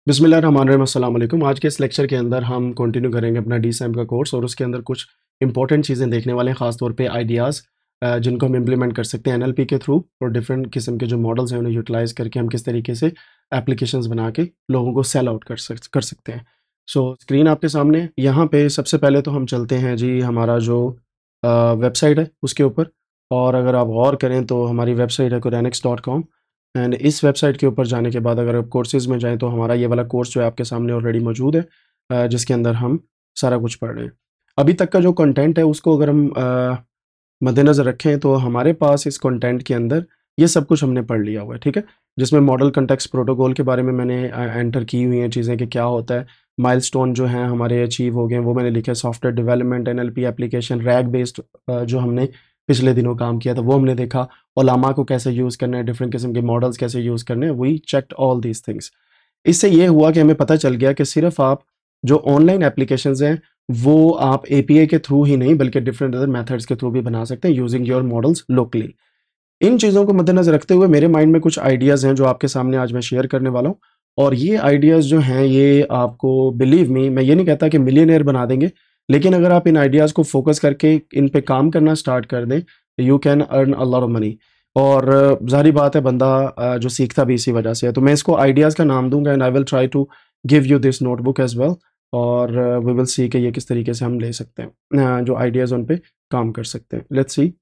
बिस्मिल्लाहिर्रहमानिर्रहीम, अस्सलाम वालेकुम। आज के इस लेक्चर के अंदर हम कंटिन्यू करेंगे अपना डीसैम का कोर्स और उसके अंदर कुछ इंपॉर्टेंट चीज़ें देखने वाले हैं, ख़ास तौर पे आइडियाज़ जिनको हम इम्प्लीमेंट कर सकते हैं एनएलपी के थ्रू और डिफरेंट किस्म के जो मॉडल्स हैं उन्हें यूटिलाइज़ करके हम किस तरीके से एप्लीकेशंस बना के लोगों को सेल आउट कर सकते हैं। सो स्क्रीन आपके सामने है। यहाँ पे सबसे पहले तो हम चलते हैं जी हमारा जो वेबसाइट है उसके ऊपर, और अगर आप गौर करें तो हमारी वेबसाइट है quranix.com। एंड इस वेबसाइट के ऊपर जाने के बाद अगर आप कोर्सेज़ में जाएँ तो हमारा ये वाला कोर्स जो है आपके सामने ऑलरेडी मौजूद है, जिसके अंदर हम सारा कुछ पढ़ रहे हैं। अभी तक का जो कंटेंट है उसको अगर हम मद्देनज़र रखें तो हमारे पास इस कंटेंट के अंदर ये सब कुछ हमने पढ़ लिया हुआ है, ठीक है? जिसमें मॉडल कॉन्टेक्स्ट प्रोटोकॉल के बारे में मैंने एंटर की हुई हैं चीज़ें कि क्या होता है, माइलस्टोन जो हैं हमारे अचीव हो गए वो मैंने लिखे, software development, NLP application, rag based जो हमने पिछले दिनों काम किया था वो हमने देखा, ओलामा को कैसे यूज़ करना है, डिफरेंट किस्म के मॉडल्स कैसे यूज़ करने हैं, we checked all these things. इससे ये हुआ कि हमें पता चल गया कि सिर्फ आप जो ऑनलाइन एप्लीकेशंस हैं वो आप एपीआई के थ्रू ही नहीं बल्कि डिफरेंट अदर मेथड्स के थ्रू भी बना सकते हैं यूजिंग योर मॉडल्स लोकली। इन चीज़ों को मद्देनज़र रखते हुए मेरे माइंड में कुछ आइडियाज़ हैं जो आपके सामने आज मैं शेयर करने वाला हूँ, और ये आइडियाज़ जो हैं ये आपको, बिलीव मी, मैं ये नहीं कहता कि मिलियनेयर बना देंगे, लेकिन अगर आप इन आइडियाज़ को फोकस करके इन पे काम करना स्टार्ट कर दें you can earn a lot of money. और ज़ाहिर बात है बंदा जो सीखता भी इसी वजह से है, तो मैं इसको आइडियाज़ का नाम दूंगा and I will try to give you this notebook as well, और वी विल सी कि ये किस तरीके से हम ले सकते हैं, जो आइडियाज़ उन पे काम कर सकते हैं। Let's see.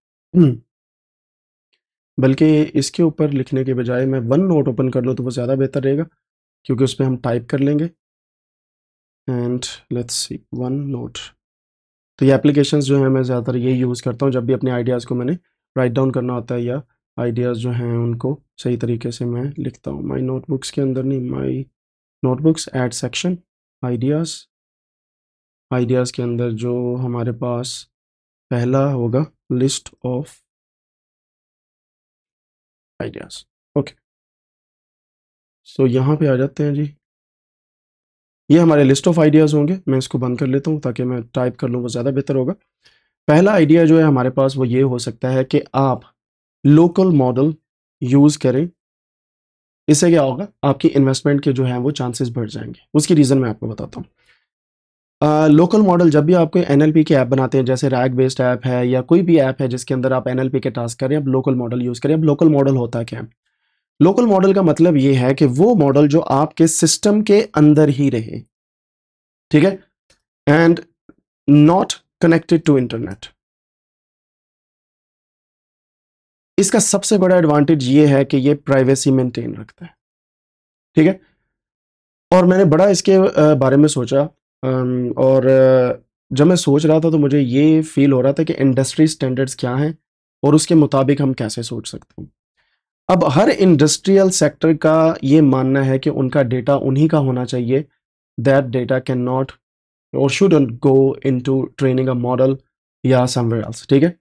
बल्कि इसके ऊपर लिखने के बजाय मैं वन नोट ओपन कर लूँ तो वो ज़्यादा बेहतर रहेगा, क्योंकि उस पे हम टाइप कर लेंगे। And let's see one note. तो ये एप्लीकेशंस जो हैं मैं ज़्यादातर ये यूज़ करता हूँ जब भी अपने आइडियाज़ को मैंने राइट डाउन करना होता है, या आइडियाज़ जो हैं उनको सही तरीके से मैं लिखता हूँ। माई नोटबुक्स के अंदर नहीं, my notebooks add section ideas. Ideas के अंदर जो हमारे पास पहला होगा list of ideas. Okay, so यहाँ पे आ जाते हैं जी। ये हमारे लिस्ट ऑफ आइडियाज़ होंगे। मैं इसको बंद कर लेता हूँ ताकि मैं टाइप कर लूँ, वो ज़्यादा बेहतर होगा। पहला आइडिया जो है हमारे पास वो ये हो सकता है कि आप लोकल मॉडल यूज़ करें। इससे क्या होगा, आपकी इन्वेस्टमेंट के जो हैं वो चांसेस बढ़ जाएंगे। उसकी रीज़न मैं आपको बताता हूँ। लोकल मॉडल, जब भी आप कोई एनएलपी की ऐप बनाते हैं, जैसे रैग बेस्ड ऐप है या कोई भी ऐप है जिसके अंदर आप एनएलपी के टास्क करें, अब लोकल मॉडल यूज़ करें। अब लोकल मॉडल होता क्या है? लोकल मॉडल का मतलब ये है कि वो मॉडल जो आपके सिस्टम के अंदर ही रहे, ठीक है, and not connected to internet. इसका सबसे बड़ा एडवांटेज ये है कि ये प्राइवेसी मेंटेन रखता है, ठीक है। और मैंने बड़ा इसके बारे में सोचा, और जब मैं सोच रहा था तो मुझे ये फील हो रहा था कि इंडस्ट्री स्टैंडर्ड्स क्या हैं और उसके मुताबिक हम कैसे सोच सकते हैं। अब हर इंडस्ट्रियल सेक्टर का ये मानना है कि उनका डेटा उन्हीं का होना चाहिए, दैट डेटा कैन नॉट और shouldn't go into training a model या समवेयर एल्स, ठीक है।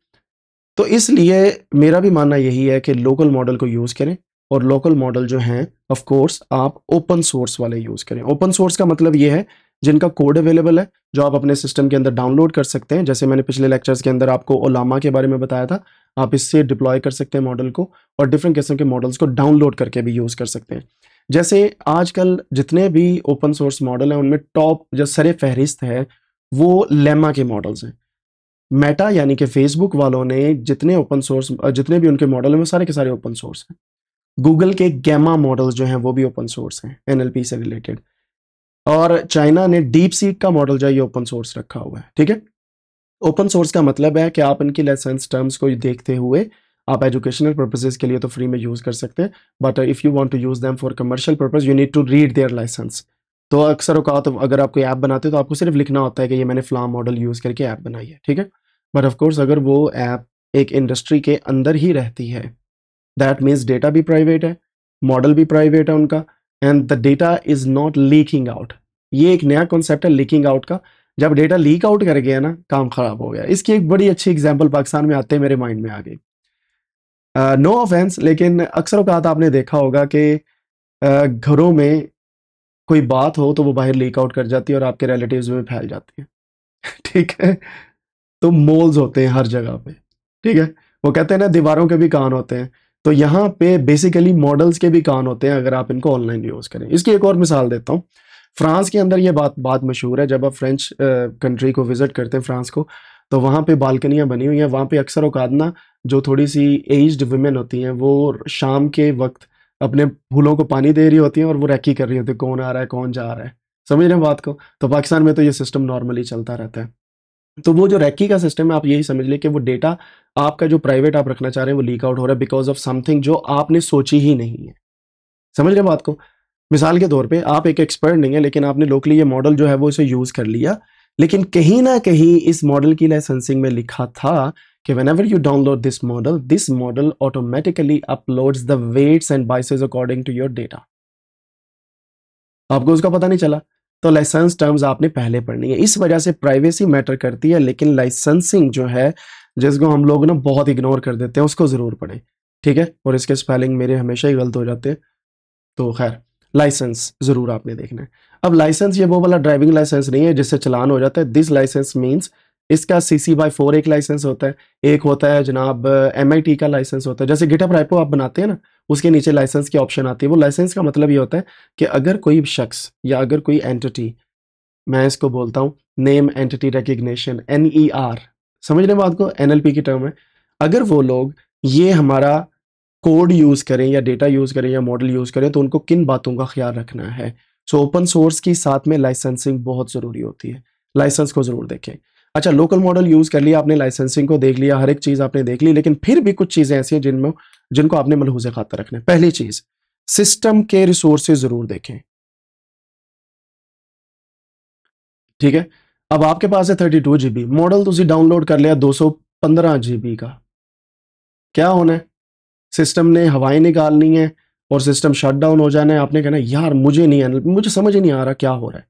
तो इसलिए मेरा भी मानना यही है कि लोकल मॉडल को यूज़ करें, और लोकल मॉडल जो हैं ऑफ कोर्स आप ओपन सोर्स वाले यूज़ करें। ओपन सोर्स का मतलब ये है जिनका कोड अवेलेबल है, जो आप अपने सिस्टम के अंदर डाउनलोड कर सकते हैं। जैसे मैंने पिछले लेक्चर्स के अंदर आपको ओलामा के बारे में बताया था, आप इससे डिप्लॉय कर सकते हैं मॉडल को, और डिफरेंट किस्म के मॉडल्स को डाउनलोड करके भी यूज़ कर सकते हैं। जैसे आजकल जितने भी ओपन सोर्स मॉडल हैं उनमें टॉप जो सरे फहरिस्त है वो लेमा के मॉडल्स हैं। मेटा यानी कि फेसबुक वालों ने जितने ओपन सोर्स, जितने भी उनके मॉडल हैं वो सारे के सारे ओपन सोर्स हैं। गूगल के गैमा मॉडल्स जो हैं वो भी ओपन सोर्स हैं एनएलपी से रिलेटेड, और चाइना ने डीप सीक का मॉडल जो है ये ओपन सोर्स रखा हुआ है, ठीक है। ओपन सोर्स का मतलब है कि आप इनकी लाइसेंस टर्म्स को देखते हुए आप एजुकेशनल पर्पसेस के लिए तो फ्री में यूज़ कर सकते हैं, but if you want to use them for commercial purpose you need to read their licence. तो अक्सर औकात अगर आप कोई ऐप बनाते हो तो आपको सिर्फ लिखना होता है कि ये मैंने फ्लाम मॉडल यूज़ करके ऐप बनाई है, ठीक है। बट ऑफ कोर्स अगर वो ऐप एक इंडस्ट्री के अंदर ही रहती है, दैट मीन्स डेटा भी प्राइवेट है, मॉडल भी प्राइवेट है उनका, and the data is not leaking out. ये एक नया कॉन्सेप्ट है लीकिंग आउट का। जब डेटा लीक आउट कर गया ना, काम खराब हो गया। इसकी एक बड़ी अच्छी एग्जांपल पाकिस्तान में आते मेरे माइंड में आ गई। नो ऑफेंस, लेकिन अक्सर औकात आपने देखा होगा कि घरों में कोई बात हो तो वो बाहर लीक आउट कर जाती है और आपके रिलेटिव्स में फैल जाती है। ठीक है, तो मोल्स होते हैं हर जगह पे, ठीक है। वो कहते हैं ना दीवारों के भी कान होते हैं। तो यहाँ पे बेसिकली मॉडल्स के भी कान होते हैं अगर आप इनको ऑनलाइन यूज़ करें। इसकी एक और मिसाल देता हूँ। फ्रांस के अंदर ये बात मशहूर है, जब आप फ्रेंच कंट्री को विजिट करते हैं फ्रांस को, तो वहाँ पे बालकनियाँ बनी हुई हैं। वहाँ पे अक्सर औकात ना जो थोड़ी सी एज्ड वुमेन होती हैं वो शाम के वक्त अपने फूलों को पानी दे रही होती हैं और वो रैकी कर रही होती है कौन आ रहा है कौन जा रहा है। समझ रहे हैं बात को? तो पाकिस्तान में तो ये सिस्टम नॉर्मली चलता रहता है। तो वो जो रैकी का सिस्टम है, आप यही समझ लें कि वो डेटा आपका जो प्राइवेट आप रखना चाह रहे हैं वो लीक आउट हो रहा है बिकॉज ऑफ समथिंग जो आपने सोची ही नहीं है। समझ रहे हैं बात को? मिसाल के तौर पे आप एक एक्सपर्ट नहीं है लेकिन आपने लोकली ये मॉडल जो है वो इसे यूज कर लिया, लेकिन कहीं ना कहीं इस मॉडल की लाइसेंसिंग में लिखा था कि whenever you download this model automatically uploads the weights and biases according to your data। आपको उसका पता नहीं चला, तो लाइसेंस टर्म्स आपने पहले पढ़नी है। इस वजह से प्राइवेसी मैटर करती है, लेकिन लाइसेंसिंग जो है जिसको हम लोग ना बहुत इग्नोर कर देते हैं उसको जरूर पढ़ें, ठीक है? और इसके स्पेलिंग मेरे हमेशा ही गलत हो जाते हैं, तो खैर लाइसेंस जरूर आपने देखना है। अब लाइसेंस ये वो वाला ड्राइविंग लाइसेंस नहीं है जिससे चलान हो जाता है। दिस लाइसेंस मींस इसका CC/4 एक लाइसेंस होता है, एक होता है जनाब MIT का लाइसेंस होता है। जैसे गिटहब राइपो आप बनाते हैं ना, उसके नीचे लाइसेंस की ऑप्शन आती है। वो लाइसेंस का मतलब ये होता है कि अगर कोई शख्स या अगर कोई एंटिटी, मैं इसको बोलता हूँ नेम एंटिटी रिकग्निशन, NER, समझ रहे बात को? NLP की टर्म है। अगर वो लोग ये हमारा कोड यूज करें या डेटा यूज करें या मॉडल यूज करें तो उनको किन बातों का ख्याल रखना है। सो ओपन सोर्स की साथ में लाइसेंसिंग बहुत जरूरी होती है, लाइसेंस को जरूर देखें। अच्छा, लोकल मॉडल यूज कर लिया आपने, लाइसेंसिंग को देख लिया, हर एक चीज आपने देख ली, लेकिन फिर भी कुछ चीजें ऐसी हैं जिनको आपने मलहूज़े खातर रखना है। पहली चीज, सिस्टम के रिसोर्सेज जरूर देखें, ठीक है? अब आपके पास है 32 GB मॉडल, तुझे डाउनलोड कर लिया 215 GB का, क्या होना है? सिस्टम ने हवाएं निकालनी है और सिस्टम शट डाउन हो जाना है। आपने कहना यार मुझे समझ ही नहीं आ रहा क्या हो रहा है।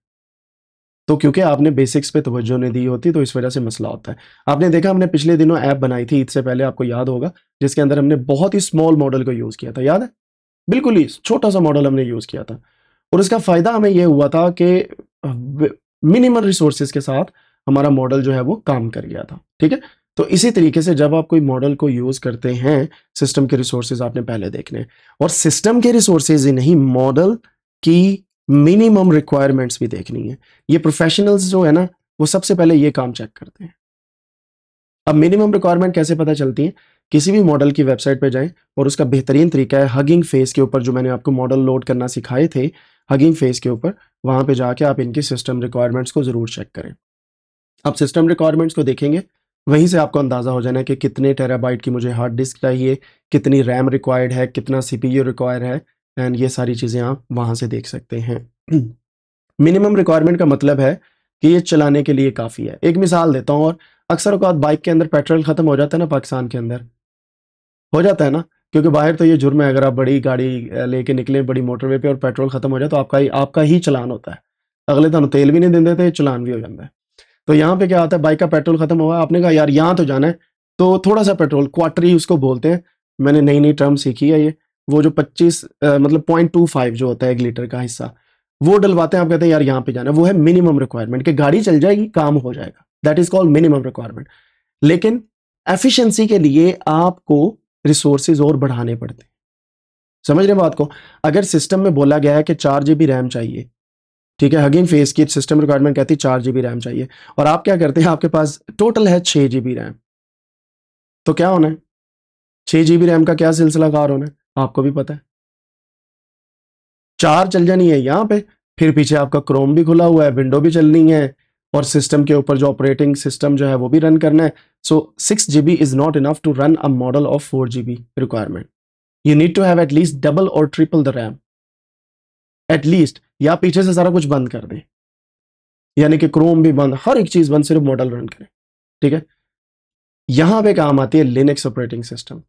तो क्योंकि आपने बेसिक्स पे तवज्जो नहीं दी होती तो इस वजह से मसला होता है। आपने देखा हमने पिछले दिनों ऐप बनाई थी ईद से पहले, आपको याद होगा, जिसके अंदर हमने बहुत ही स्मॉल मॉडल को यूज किया था, याद है? बिल्कुल ही छोटा सा मॉडल हमने यूज किया था और इसका फायदा हमें यह हुआ था कि मिनिमल रिसोर्सेज के साथ हमारा मॉडल जो है वो काम कर गया था, ठीक है? तो इसी तरीके से जब आप कोई मॉडल को यूज करते हैं, सिस्टम के रिसोर्सेज आपने पहले देखने हैं, और सिस्टम के रिसोर्सेज ही नहीं, मॉडल की मिनिमम रिक्वायरमेंट्स भी देखनी है। ये प्रोफेशनल्स जो है ना वो सबसे पहले ये काम चेक करते हैं। अब मिनिमम रिक्वायरमेंट कैसे पता चलती है? किसी भी मॉडल की वेबसाइट पे जाएं और उसका बेहतरीन तरीका है हगिंग फेस के ऊपर, जो मैंने आपको मॉडल लोड करना सिखाए थे, हगिंग फेस के ऊपर वहां पे जाके आप इनकी सिस्टम रिक्वायरमेंट्स को जरूर चेक करें। आप सिस्टम रिक्वायरमेंट्स को देखेंगे, वहीं से आपको अंदाजा हो जाना है कि कितने टेराबाइट की मुझे हार्ड डिस्क चाहिए, कितनी रैम रिक्वायर्ड है, कितना CPU रिक्वायर है, एंड ये सारी चीजें आप वहां से देख सकते हैं। मिनिमम रिक्वायरमेंट का मतलब है कि ये चलाने के लिए काफ़ी है। एक मिसाल देता हूँ, और अक्सर औकात बाइक के अंदर पेट्रोल खत्म हो जाता है ना, पाकिस्तान के अंदर हो जाता है ना, क्योंकि बाहर तो ये जुर्म है, अगर आप बड़ी गाड़ी लेके निकले बड़ी मोटरवे पे और पेट्रोल खत्म हो जाए तो आपका ही चलान होता है। अगले दिन तेल भी नहीं देते थे, चलान भी हो जाता है। तो यहाँ पे क्या होता है, बाइक का पेट्रोल खत्म हुआ, आपने कहा यार यहाँ तो जाना है, तो थोड़ा सा पेट्रोल, क्वार्टरी उसको बोलते हैं, मैंने नई नई टर्म सीखी है ये, वो जो 25 मतलब 0.25 जो होता है 1 लीटर का हिस्सा, वो डलवाते हैं। आप कहते हैं यार यहाँ पे जाना है, वो है मिनिमम रिक्वायरमेंट कि गाड़ी चल जाएगी, काम हो जाएगा, that is called minimum requirement. लेकिन एफिशिएंसी के लिए आपको रिसोर्सेज और बढ़ाने पड़ते हैं। समझ रहे बात को? अगर सिस्टम में बोला गया है कि 4 GB रैम चाहिए, ठीक है, हगिंग फेस की सिस्टम रिक्वायरमेंट कहती है 4 GB रैम चाहिए, और आप क्या करते हैं, आपके पास टोटल है 6 GB रैम, तो क्या होना है? 6 GB रैम का क्या सिलसिला कार होना है, आपको भी पता है। 4 चल जानी है यहाँ पे, फिर पीछे आपका क्रोम भी खुला हुआ है, विंडो भी चलनी है, और सिस्टम के ऊपर जो ऑपरेटिंग सिस्टम जो है वो भी रन करना है। So 6 GB is not enough to run a model of 4 GB requirement. You need to have at least double और ट्रिपल द रैम, एटलीस्ट, या पीछे से सारा कुछ बंद कर दें, यानी कि क्रोम भी बंद, हर एक चीज बंद, सिर्फ मॉडल रन करें, ठीक है? यहां पे काम आती है लिनक्स ऑपरेटिंग सिस्टम,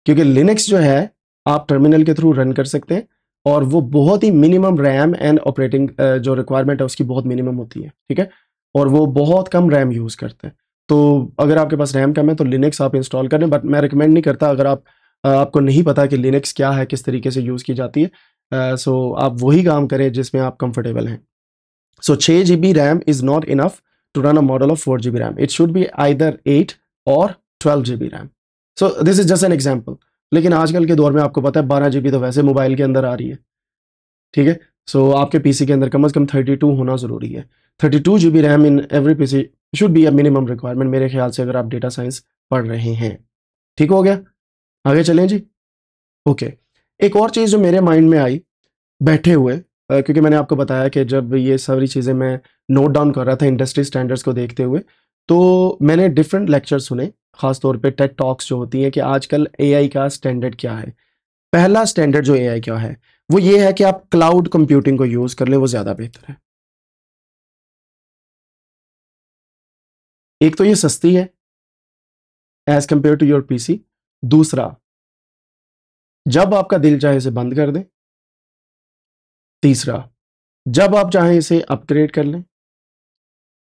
क्योंकि लिनक्स जो है आप टर्मिनल के थ्रू रन कर सकते हैं, और वो बहुत ही मिनिमम रैम एंड ऑपरेटिंग जो रिक्वायरमेंट है उसकी बहुत मिनिमम होती है, ठीक है? और वो बहुत कम रैम यूज करते हैं। तो अगर आपके पास रैम कम है तो लिनक्स आप इंस्टॉल करें, बट मैं रिकमेंड नहीं करता अगर आपको नहीं पता कि लिनक्स क्या है, किस तरीके से यूज की जाती है। सो आप वही काम करें जिसमें आप कंफर्टेबल हैं। So 6 GB RAM is not enough to run a model of 4 GB RAM, it should be either 8 और 12 GB RAM. So this is just an example. लेकिन आजकल के दौर में आपको पता है 12 GB तो वैसे मोबाइल के अंदर आ रही है, ठीक है। सो आपके पीसी के अंदर कम से कम 32 होना ज़रूरी है। 32 GB RAM in every PC should be a minimum requirement मेरे ख्याल से, अगर आप डेटा साइंस पढ़ रहे हैं। ठीक हो गया, आगे चलें जी। ओके, एक और चीज़ जो मेरे माइंड में आई बैठे हुए, क्योंकि मैंने आपको बताया कि जब ये सारी चीज़ें मैं नोट डाउन कर रहा था इंडस्ट्री स्टैंडर्ड्स को देखते हुए, तो मैंने डिफरेंट लेक्चर सुने, खास तौर पे टेड टॉक्स जो होती हैं कि आजकल एआई का स्टैंडर्ड क्या है। पहला स्टैंडर्ड जो एआई का है वो ये है कि आप क्लाउड कंप्यूटिंग को यूज़ कर लें, वो ज़्यादा बेहतर है। एक तो ये सस्ती है as compare to your PC. दूसरा, जब आपका दिल चाहे इसे बंद कर दें। तीसरा, जब आप चाहें इसे अपग्रेड कर लें।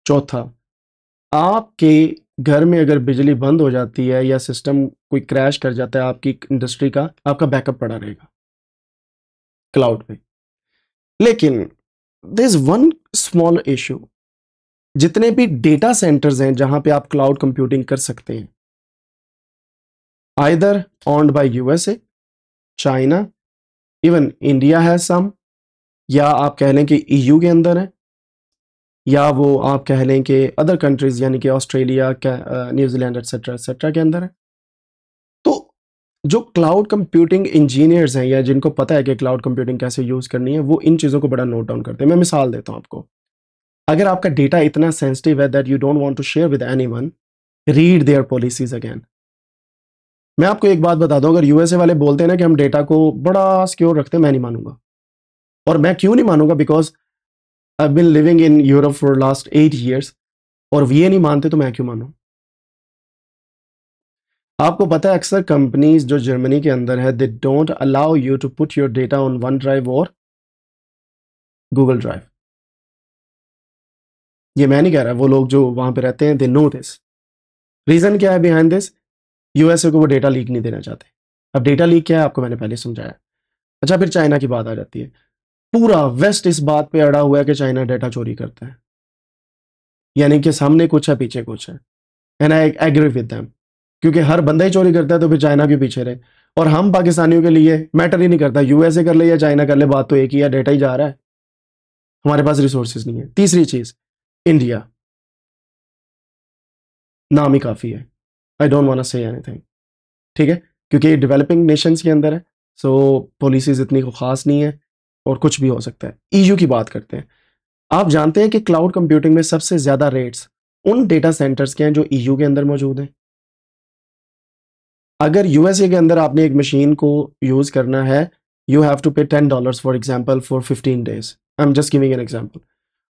चौथा, आपके घर में अगर बिजली बंद हो जाती है या सिस्टम कोई क्रैश कर जाता है आपकी इंडस्ट्री का, आपका बैकअप पड़ा रहेगा क्लाउड पे। लेकिन there is one small issue, जितने भी डेटा सेंटर्स हैं जहां पे आप क्लाउड कंप्यूटिंग कर सकते हैं, either owned by USA, China, even India है सम, या आप कह लें कि ईयू के अंदर है, या वो आप कह लें कि अदर कंट्रीज यानी कि ऑस्ट्रेलिया, न्यूजीलैंड एटसेट्रा एटसेट्रा के अंदर है। तो जो क्लाउड कंप्यूटिंग इंजीनियर्स हैं या जिनको पता है कि क्लाउड कंप्यूटिंग कैसे यूज़ करनी है, वो इन चीज़ों को बड़ा नोट डाउन करते हैं। मैं मिसाल देता हूँ आपको। अगर आपका डेटा इतना सेंसिटिव है that you don't want to share with anyone, read their policies again. मैं आपको एक बात बता दूं, अगर यूएसए वाले बोलते हैं ना कि हम डेटा को बड़ा सिक्योर रखते हैं, मैं नहीं मानूंगा। और मैं क्यों नहीं मानूंगा? Because I been living in Europe for last 8 years, और ये नहीं मानते तो मैं क्यों मानूं? आपको पता है अक्सर कंपनीज जो जर्मनी के अंदर है, they don't allow you to put your data on OneDrive और गूगल ड्राइव। ये मैं नहीं कह रहा, वो लोग जो वहां पे रहते हैं दे नो दिस। रीजन क्या है बिहाइंड दिस? यूएसए को वो डेटा लीक नहीं देना चाहते। अब डेटा लीक क्या है आपको मैंने पहले समझाया। अच्छा, फिर चाइना की बात आ जाती है। पूरा वेस्ट इस बात पे अड़ा हुआ है कि चाइना डेटा चोरी करता है, यानी कि सामने कुछ है पीछे कुछ है। And I agree with them, क्योंकि हर बंदा ही चोरी करता है तो फिर चाइना के पीछे रहे। और हम पाकिस्तानियों के लिए मैटर ही नहीं करता, यूएसए कर ले या चाइना कर ले, बात तो एक ही है, डेटा ही जा रहा है, हमारे पास रिसोर्सेज नहीं है। तीसरी चीज, इंडिया नाम ही काफी है, I don't want to say anything, ठीक है, क्योंकि डेवलपिंग नेशंस के अंदर है, सो पॉलिसीज इतनी खास नहीं है और कुछ भी हो सकता है। ईयू की बात करते हैं। आप जानते हैं कि क्लाउड कंप्यूटिंग में सबसे ज्यादा रेट्स उन डेटा सेंटर्स के हैं जो ईयू के अंदर मौजूद हैं। अगर यूएसए के अंदर आपने एक मशीन को यूज करना है, यू हैव टू पे $10 for example for 15 days। I am just giving an example.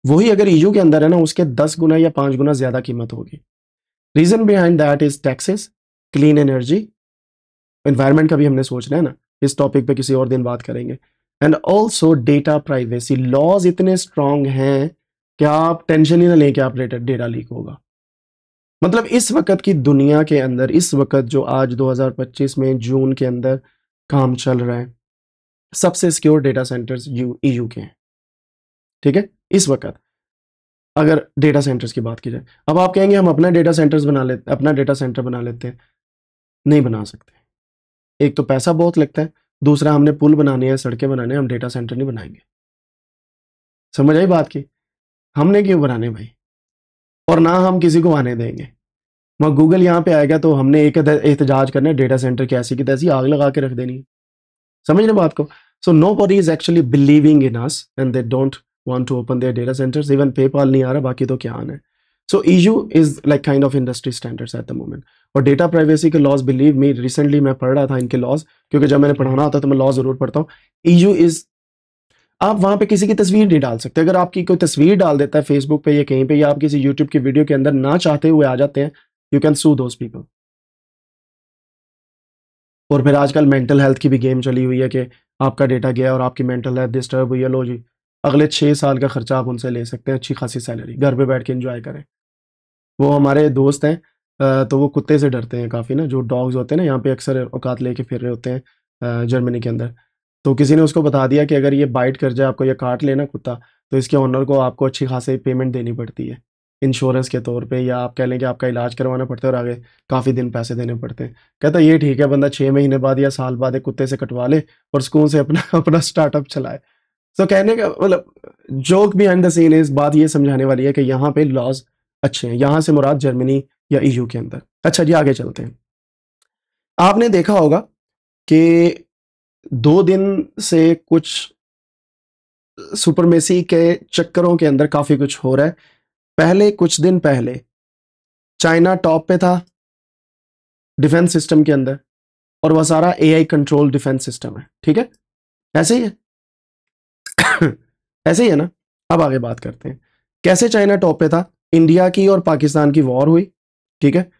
वही अगर ईयू के अंदर है ना, उसके 10 गुना या 5 गुना ज्यादा कीमत होगी। Reason behind that is taxes, clean energy, environment का भी हमने सोचना है ना, इस टॉपिक पे किसी और दिन बात करेंगे। And also data privacy laws इतने स्ट्रांग हैं कि आप टेंशन ही ना लें कि आप डेटा लीक होगा। मतलब इस वक्त की दुनिया के अंदर, इस वक्त जो आज 2025 में जून के अंदर काम चल रहा है, सबसे सिक्योर डेटा सेंटर्स ईयू के हैं, ठीक है। इस वक्त अगर डेटा सेंटर्स की बात की जाए, अब आप कहेंगे हम अपना डेटा सेंटर्स बना लेते, अपना डेटा सेंटर बना लेते हैं। नहीं बना सकते। एक तो पैसा बहुत लगता है, दूसरा हमने पुल बनाने हैं, सड़कें बनाने हैं, हम डेटा सेंटर नहीं बनाएंगे। समझ आई बात की? हमने क्यों बनाने भाई, और ना हम किसी को आने देंगे। मगर गूगल यहाँ पे आएगा तो हमने एक एहतजाज करना है, डेटा सेंटर की ऐसी की तैसी आग लगा के रख देनी है। समझ रहे बात को? So nobody is actually believing in us and they don't want to open their data centres. Even PayPal नहीं आ रहा, बाकी तो क्या आना है। So EU is like kind of industry standards at the moment. और डेटा प्राइवेसी के लॉज, बिलीव मी, रिसेंटली मैं पढ़ रहा था इनके लॉज, क्योंकि जब मैंने पढ़ाना होता तो मैं लॉ जरूर पढ़ता हूँ। ईयू इज, आप वहां पे किसी की तस्वीर नहीं डाल सकते। अगर आपकी कोई तस्वीर डाल देता है फेसबुक पे या कहीं पे, या आप किसी यूट्यूब की वीडियो के अंदर ना चाहते हुए आ जाते हैं, you can sue those people. और फिर आजकल मेंटल हेल्थ की भी गेम चली हुई है कि आपका डेटा गया और आपकी मेंटल हेल्थ डिस्टर्ब हुई है, लो जी अगले 6 साल का खर्चा आप उनसे ले सकते हैं, अच्छी खासी सैलरी, घर पे बैठ के एंजॉय करें। वो हमारे दोस्त हैं, तो वो कुत्ते से डरते हैं काफ़ी ना, जो डॉग्स होते हैं ना, यहाँ पे अक्सर औकात लेके फिर रहे होते हैं जर्मनी के अंदर। तो किसी ने उसको बता दिया कि अगर ये बाइट कर जाए आपको या काट लेना कुत्ता, तो इसके ओनर को आपको अच्छी खासी पेमेंट देनी पड़ती है। इंश्योरेंस के तौर पे, या आप कह लें कि आपका इलाज करवाना पड़ता है और आगे काफ़ी दिन पैसे देने पड़ते हैं। कहता है ये ठीक है, बंदा 6 महीने बाद या साल बाद एक कुत्ते से कटवा ले और सुकून से अपना अपना स्टार्टअप चलाए। तो कहने का मतलब जोक बिहाइंड द सीन इस बात ये समझाने वाली है कि यहाँ पे लॉज अच्छे हैं। यहाँ से मुराद जर्मनी या ईयू के अंदर। अच्छा जी, आगे चलते हैं। आपने देखा होगा कि 2 दिन से कुछ सुपरमेसी के चक्करों के अंदर काफ़ी कुछ हो रहा है। पहले कुछ दिन पहले चाइना टॉप पे था डिफेंस सिस्टम के अंदर, और वह सारा एआई कंट्रोल डिफेंस सिस्टम है। ठीक है, ऐसे ही है ऐसे ही है ना। अब आगे बात करते हैं कैसे चाइना टॉप पे था। इंडिया की और पाकिस्तान की वॉर हुई, ठीक है,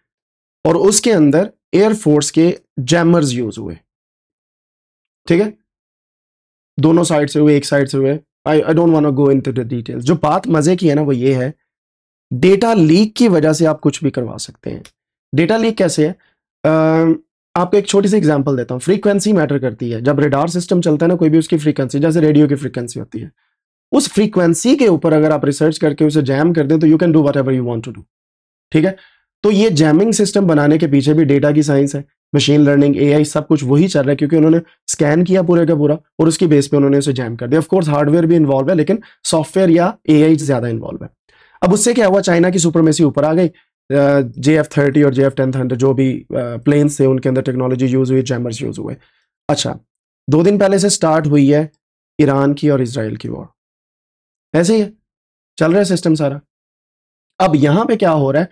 और उसके अंदर एयरफोर्स के जैमर्स यूज हुए। ठीक है, दोनों साइड से हुए, एक साइड से हुए। I don't want to go into the details. जो बात मजे की है ना वो ये है, डेटा लीक की वजह से आप कुछ भी करवा सकते हैं। डेटा लीक कैसे है? आपको एक छोटी सी एग्जांपल देता हूँ। फ्रीक्वेंसी मैटर करती है। जब रेडार सिस्टम चलता है ना, कोई भी उसकी फ्रीक्वेंसी, जैसे रेडियो की फ्रीक्वेंसी होती है, उस फ्रीक्वेंसी के ऊपर अगर आप रिसर्च करके उसे जैम कर दें तो you can do whatever you want to do. ठीक है, तो ये जैमिंग सिस्टम बनाने के पीछे भी डेटा की साइंस है, मशीन लर्निंग, एआई, सब कुछ वही चल रहा है, क्योंकि उन्होंने स्कैन किया पूरे का पूरा और उसकी बेस पे उन्होंने उसे जैम कर दिया। ऑफ कोर्स हार्डवेयर भी इन्वॉल्व है, लेकिन सॉफ्टवेयर या एआई ज्यादा इन्वॉल्व है। अब उससे क्या हुआ, चाइना की सुपरमेसी ऊपर आ गई। JF-30 और JF-10 जो भी प्लेन्स थे उनके अंदर टेक्नोलॉजी यूज हुई, जैमर्स यूज हुए। अच्छा, 2 दिन पहले से स्टार्ट हुई है ईरान की और इसराइल की वॉर। ऐसे ही है, चल रहा है सिस्टम सारा। अब यहां पे क्या हो रहा है,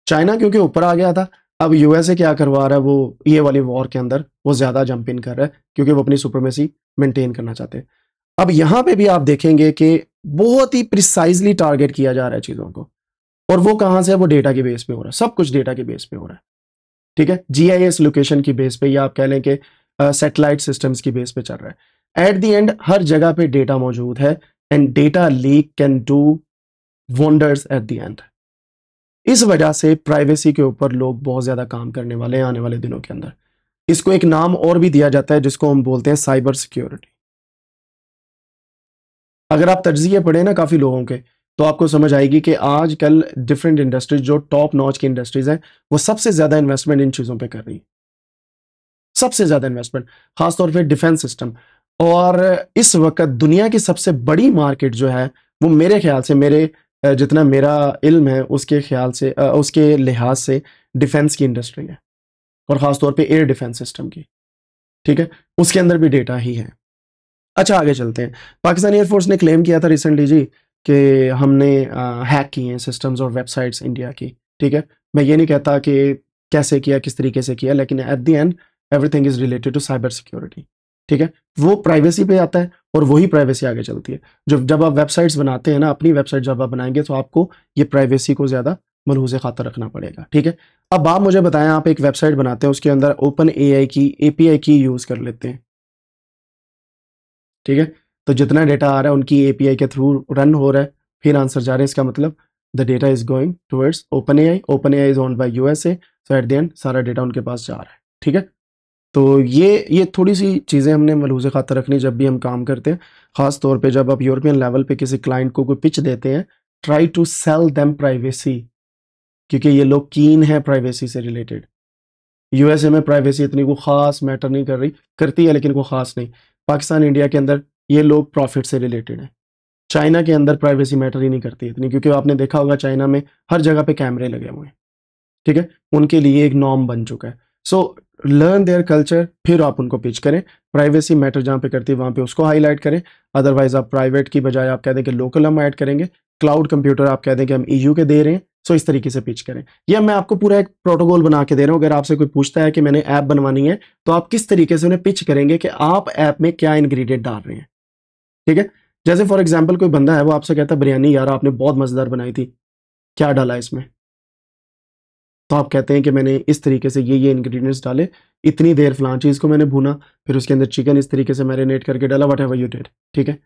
चाइना क्योंकि ऊपर आ गया था, अब यूएसए क्या करवा रहा है, वो ये वाली वॉर के अंदर वो ज्यादा जंप इन कर रहा है, क्योंकि वो अपनी सुपरमेसी मेंटेन करना चाहते हैं। अब यहां पे भी आप देखेंगे कि बहुत ही प्रिसाइजली टारगेट किया जा रहा है चीजों को, और वो कहां से है, वो डेटा की बेस पे हो रहा है। सब कुछ डेटा की बेस पे हो रहा है। ठीक है, जीआईएस लोकेशन की बेस पे, या आप कह लें कि सैटेलाइट सिस्टम्स की बेस पे चल रहा है। एट द एंड हर जगह पे डेटा मौजूद है, and data leak can do wonders eight the and. इस वजह से प्राइवेसी के ऊपर लोग बहुत ज्यादा काम करने वाले हैं आने वाले दिनों के अंदर। इसको एक नाम और भी दिया जाता है जिसको हम बोलते हैं साइबर सिक्योरिटी। अगर आप तज्जिए पढ़े ना काफी लोगों के, तो आपको समझ आएगी कि आजकल डिफरेंट इंडस्ट्रीज जो टॉप नॉच की इंडस्ट्रीज हैं, वो सबसे ज्यादा इन्वेस्टमेंट इन चीजों पे कर रही है। सबसे ज्यादा इन्वेस्टमेंट खासतौर पे डिफेंस सिस्टम। और इस वक्त दुनिया की सबसे बड़ी मार्केट जो है, वो मेरे ख्याल से, मेरे जितना मेरा इल्म है उसके ख्याल से, उसके लिहाज से डिफेंस की इंडस्ट्री है, और खासतौर पे एयर डिफेंस सिस्टम की। ठीक है, उसके अंदर भी डेटा ही है। अच्छा, आगे चलते हैं। पाकिस्तान एयरफोर्स ने क्लेम किया था रिसेंटली जी कि हमने हैक किए हैं सिस्टम्स और वेबसाइट्स इंडिया की। ठीक है, मैं ये नहीं कहता कि कैसे किया, किस तरीके से किया, लेकिन at the end everything is related to cyber security. ठीक है, वो प्राइवेसी पे आता है और वही प्राइवेसी आगे चलती है। जब आप वेबसाइट्स बनाते हैं ना, अपनी वेबसाइट जब आप बनाएंगे, तो आपको ये प्राइवेसी को ज़्यादा मलहूज़ खातर रखना पड़ेगा। ठीक है, अब आप मुझे बताएं, आप एक वेबसाइट बनाते हैं, उसके अंदर ओपन एआई की एपीआई की यूज़ कर लेते हैं। ठीक है, तो जितना डेटा आ रहा है उनकी एपीआई के थ्रू रन हो रहा है, फिर आंसर जा रहे हैं। इसका मतलब the data is going towards open AI. Open AI is owned by USA, so eight the and सारा डेटा उनके पास जा रहा है। ठीक है, तो ये थोड़ी सी चीज़ें हमने मलहूज़ खातर रखनी जब भी हम काम करते हैं। ख़ास तौर पे जब आप यूरोपियन लेवल पे किसी क्लाइंट को कोई पिच देते हैं, try to sell them privacy, क्योंकि ये लोग कीन है प्राइवेसी से रिलेटेड। यूएसए में प्राइवेसी इतनी को खास मैटर नहीं कर रही, करती है लेकिन को खास नहीं। पाकिस्तान, इंडिया के अंदर ये लोग प्रॉफिट से रिलेटेड हैं। चाइना के अंदर प्राइवेसी मैटर ही नहीं करती इतनी, क्योंकि आपने देखा होगा चाइना में हर जगह पे कैमरे लगे हुए हैं। ठीक है, उनके लिए एक नॉर्म बन चुका है। सो लर्न देयर कल्चर, फिर आप उनको पिच करें। प्राइवेसी मैटर जहाँ पे करती है वहाँ पे उसको हाईलाइट करें। अदरवाइज आप प्राइवेट की बजाय आप कह दें कि लोकल हम ऐड करेंगे, क्लाउड कंप्यूटर आप कह दें कि हम ईयू के दे रहे हैं। सो इस तरीके से पिच करें। या मैं आपको पूरा एक प्रोटोकॉल बना के दे रहा हूँ। अगर आपसे कोई पूछता है कि मैंने ऐप बनवानी है, तो आप किस तरीके से उन्हें पिच करेंगे कि आप ऐप में क्या इंग्रेडिएंट डाल रहे हैं। ठीक है, जैसे फॉर एग्जाम्पल कोई बंदा है, वो आपसे कहता है बिरयानी यार आपने बहुत मजेदार बनाई थी, क्या डाला इसमें? तो आप कहते हैं कि मैंने इस तरीके से ये इंग्रेडिएंट्स डाले, इतनी देर फलां चीज़ को मैंने भूना, फिर उसके अंदर चिकन इस तरीके से मैरिनेट करके डाला, वट एवर यू डिड। ठीक है,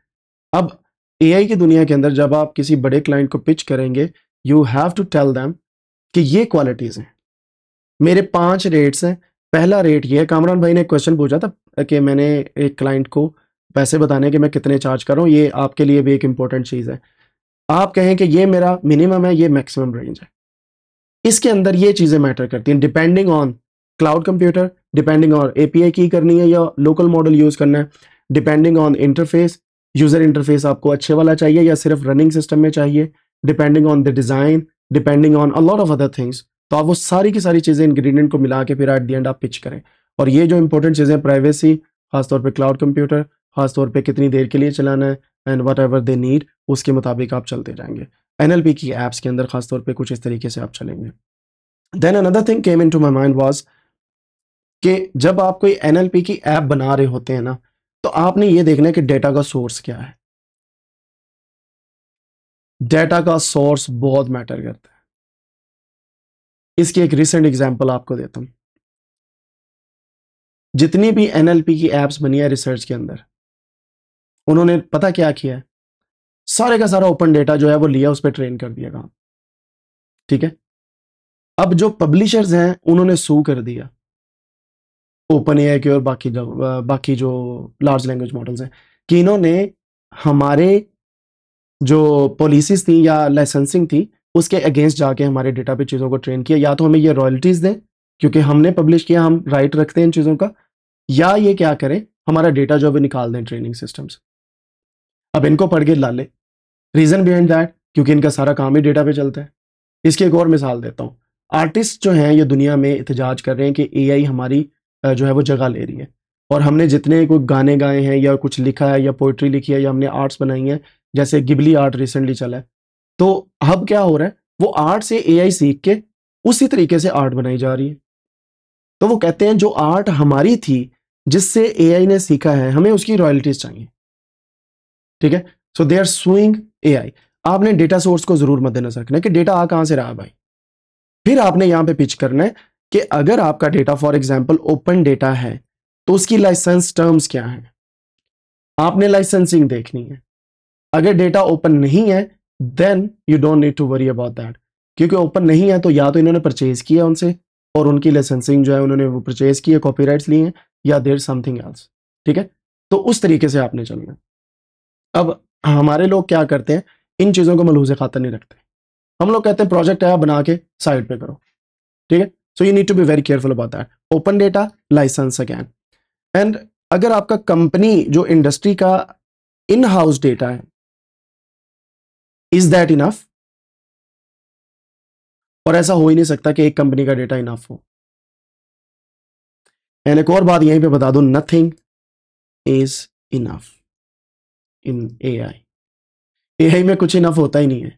अब एआई की दुनिया के अंदर जब आप किसी बड़े क्लाइंट को पिच करेंगे, you have to tell them कि ये क्वालिटीज़ हैं, मेरे 5 रेट्स हैं। पहला रेट ये है। कामरान भाई ने एक क्वेश्चन पूछा था कि मैंने एक क्लाइंट को पैसे बताने के मैं कितने चार्ज कर रहा हूँ, ये आपके लिए भी एक इंपॉर्टेंट चीज़ है। आप कहें कि ये मेरा मिनिमम है, ये मैक्सिमम रेंज है, इसके अंदर ये चीजें मैटर करती हैं, depending on cloud computer, depending on API की करनी है या लोकल मॉडल यूज करना है, depending on interface, user interface आपको अच्छे वाला चाहिए या सिर्फ रनिंग सिस्टम में चाहिए, depending on the design, depending on a lot of other things. तो आप वो सारी की सारी चीजें इंग्रेडिएंट को मिला के फिर एट द एंड आप पिच करें। और ये जो इंपॉर्टेंट चीजें, प्राइवेसी, खासतौर पे क्लाउड कंप्यूटर, खासतौर पे कितनी देर के लिए चलाना है, and what ever they need, उसके मुताबिक आप चलते जाएंगे। एनएलपी की एप्स के अंदर खासतौर पे कुछ इस तरीके से आप चलेंगे। Then another thing came into my mind was कि जब आप कोई एनएलपी की ऐप बना रहे होते हैं ना, तो आपने ये देखना है कि डेटा का सोर्स क्या है। डेटा का सोर्स बहुत मैटर करता है। इसकी एक रिसेंट एग्जांपल आपको देता हूं। जितनी भी एनएलपी की एप्स बनी है रिसर्च के अंदर, उन्होंने पता क्या किया है, सारे का सारा ओपन डेटा जो है वो लिया, उस पर ट्रेन कर दिया काम। ठीक है, अब जो पब्लिशर्स हैं उन्होंने सू कर दिया ओपन एआई के और बाकी जो लार्ज लैंग्वेज मॉडल्स हैं कि इन्होंने हमारे जो पॉलिसीज थी या लाइसेंसिंग थी उसके अगेंस्ट जाके हमारे डेटा पे चीज़ों को ट्रेन किया, या तो हमें ये रॉयल्टीज दें क्योंकि हमने पब्लिश किया, हम राइट रखते हैं इन चीज़ों का, या ये क्या करें, हमारा डेटा जो भी निकाल दें ट्रेनिंग सिस्टम से। अब इनको पढ़ के ला ले, रीजन बिहाइंड दैट क्योंकि इनका सारा काम ही डेटा पे चलता है। इसकी एक और मिसाल देता हूँ। आर्टिस्ट जो हैं ये दुनिया में एहतजाज कर रहे हैं कि एआई हमारी जो है वो जगह ले रही है, और हमने जितने कोई गाने गाए हैं या कुछ लिखा है या पोइट्री लिखी है या हमने आर्ट्स बनाई हैं, जैसे गिबली आर्ट रिसेंटली चला है, तो अब क्या हो रहा है, वो आर्ट से एआई सीख के उसी तरीके से आर्ट बनाई जा रही है। तो वो कहते हैं जो आर्ट हमारी थी जिससे एआई ने सीखा है, हमें उसकी रॉयल्टीज चाहिए। ठीक है, सो दे आर सुइंग एआई। आपने डेटा सोर्स को जरूर मद्देनजर रखना है कि डेटा आ कहां से रहा है भाई। फिर आपने यहां पे पिच करना है कि अगर आपका data for example open data है तो उसकी लाइसेंस टर्म्स क्या है, आपने लाइसेंसिंग देखनी है। अगर डेटा ओपन नहीं है then you don't need to worry about that, क्योंकि ओपन नहीं है तो या तो इन्होंने परचेज किया उनसे और उनकी लाइसेंसिंग जो है उन्होंने वो परचेज की है, कॉपीराइट्स लिए हैं, या देयर समथिंग एल्स। ठीक है, तो उस तरीके से आपने चलना है। अब हमारे लोग क्या करते हैं, इन चीजों को मलूज़े खातर नहीं रखते। हम लोग कहते हैं प्रोजेक्ट है बना के साइड पे करो। ठीक है, so you need to be very careful about that. Open data, license again, and अगर आपका कंपनी जो इंडस्ट्री का इन हाउस डेटा है, इज दैट इनफ? और ऐसा हो ही नहीं सकता कि एक कंपनी का डेटा इनफ हो। एंड एक और बात यहीं पे बता दूं, nothing is enough in AI. AI में कुछ इनफ होता ही नहीं है।